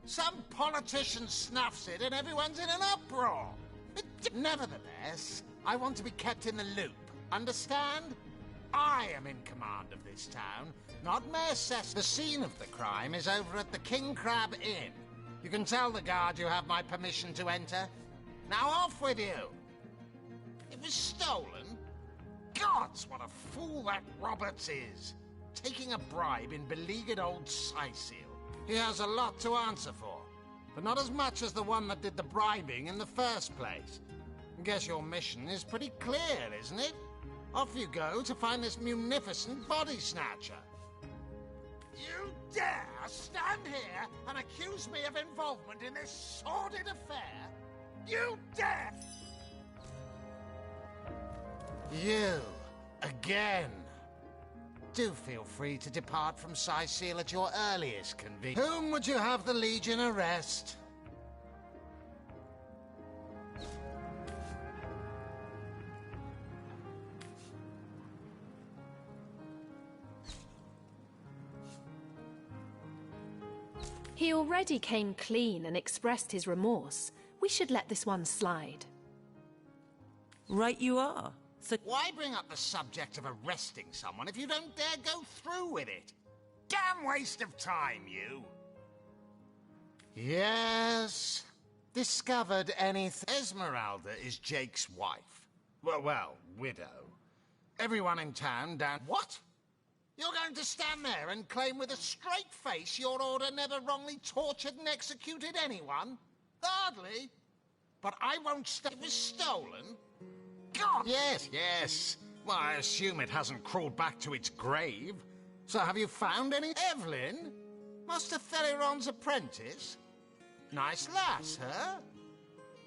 Some politician snuffs it and everyone's in an uproar. Nevertheless, I want to be kept in the loop. Understand? I am in command of this town, not Mayor Cess. The scene of the crime is over at the King Crab Inn. You can tell the guard you have my permission to enter. Now off with you! It was stolen? Gods, what a fool that Roberts is! Taking a bribe in beleaguered old Sicil. He has a lot to answer for, but not as much as the one that did the bribing in the first place. Guess your mission is pretty clear, isn't it? Off you go to find this munificent body snatcher. You dare stand here and accuse me of involvement in this sordid affair? You dare! You, again. Do feel free to depart from Sicil at your earliest convenience. Whom would you have the Legion arrest? He already came clean and expressed his remorse. We should let this one slide. Right you are. So why bring up the subject of arresting someone if you don't dare go through with it? Damn waste of time, you! Yes... Discovered anything? Esmeralda is Jake's wife. Well, widow. Everyone in town down... What? You're going to stand there and claim with a straight face your order never wrongly tortured and executed anyone? Hardly. But I won't stand... It was stolen? God! Yes. Well, I assume it hasn't crawled back to its grave. So have you found any... Evelyn? Master Theliron's apprentice? Nice lass, huh?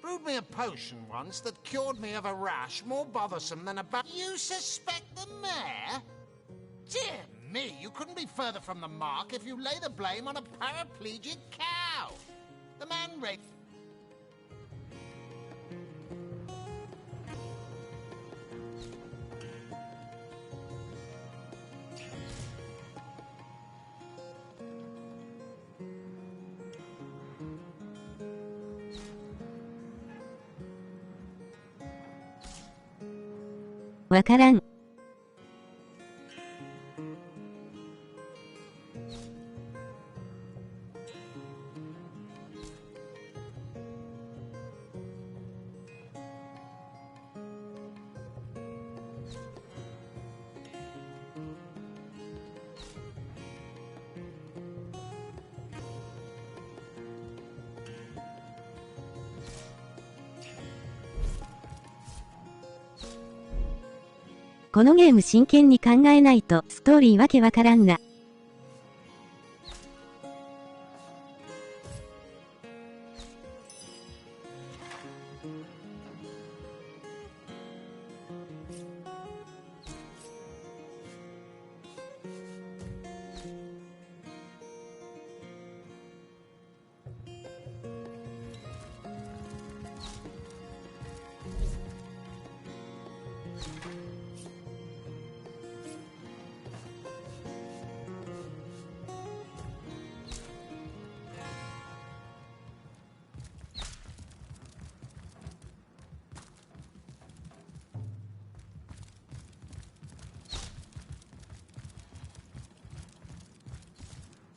Brewed me a potion once that cured me of a rash more bothersome than a You suspect the mayor? Dear me, you couldn't be further from the mark if you lay the blame on a paraplegic cow. The man raped...わからん。このゲーム真剣に考えないとストーリーわけわからんが。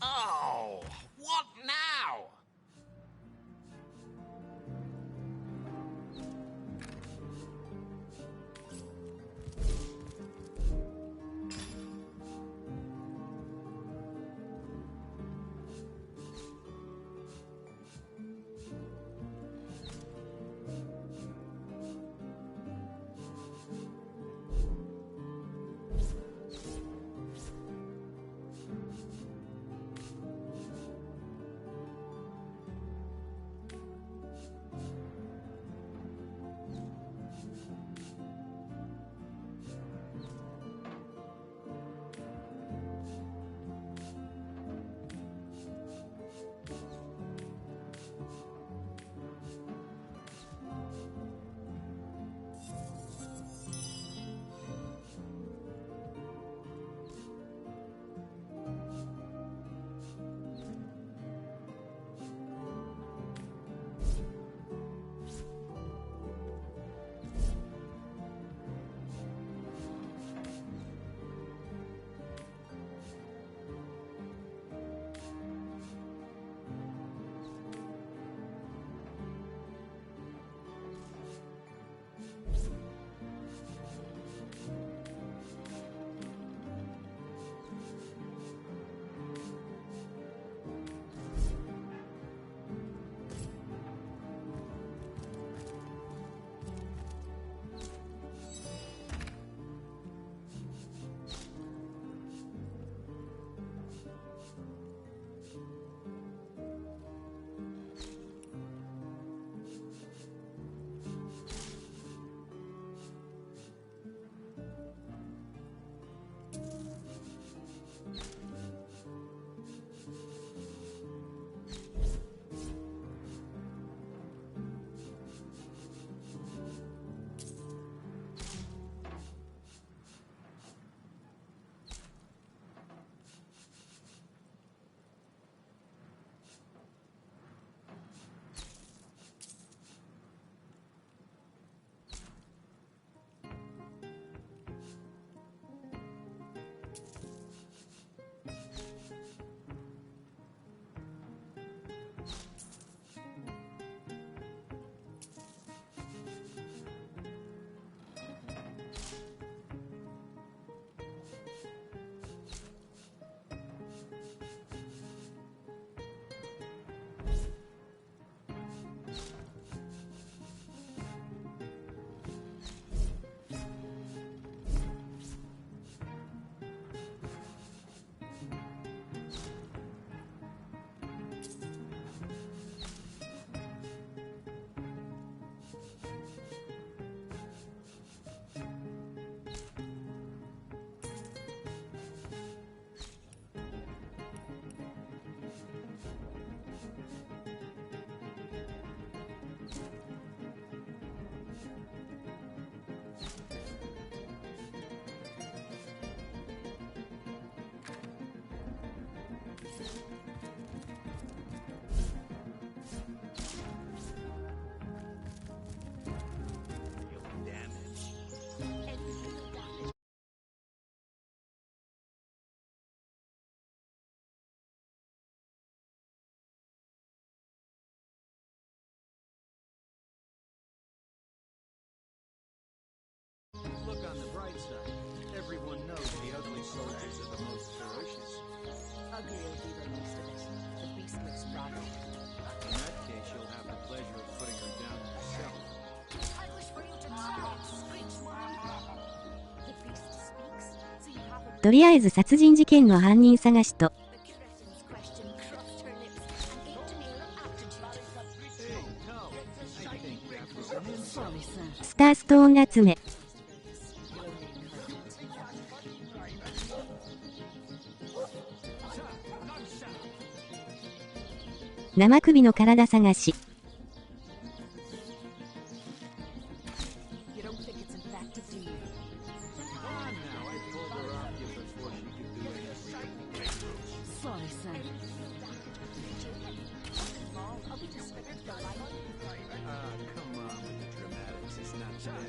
Oh, what now? とりあえず殺人事件の犯人探しと、スターストーン集め。生首の体探し。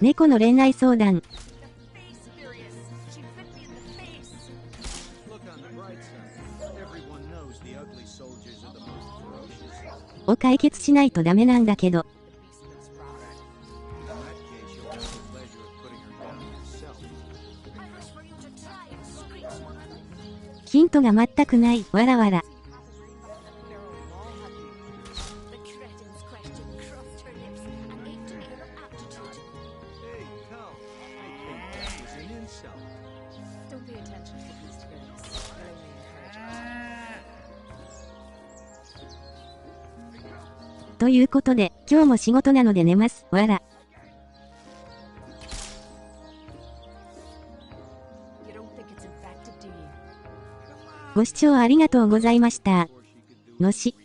猫の恋愛相談。を解決しないとダメなんだけど。ヒントが全くない、わらわら。ということで、今日も仕事なので寝ます、わら。ご視聴ありがとうございました。のし。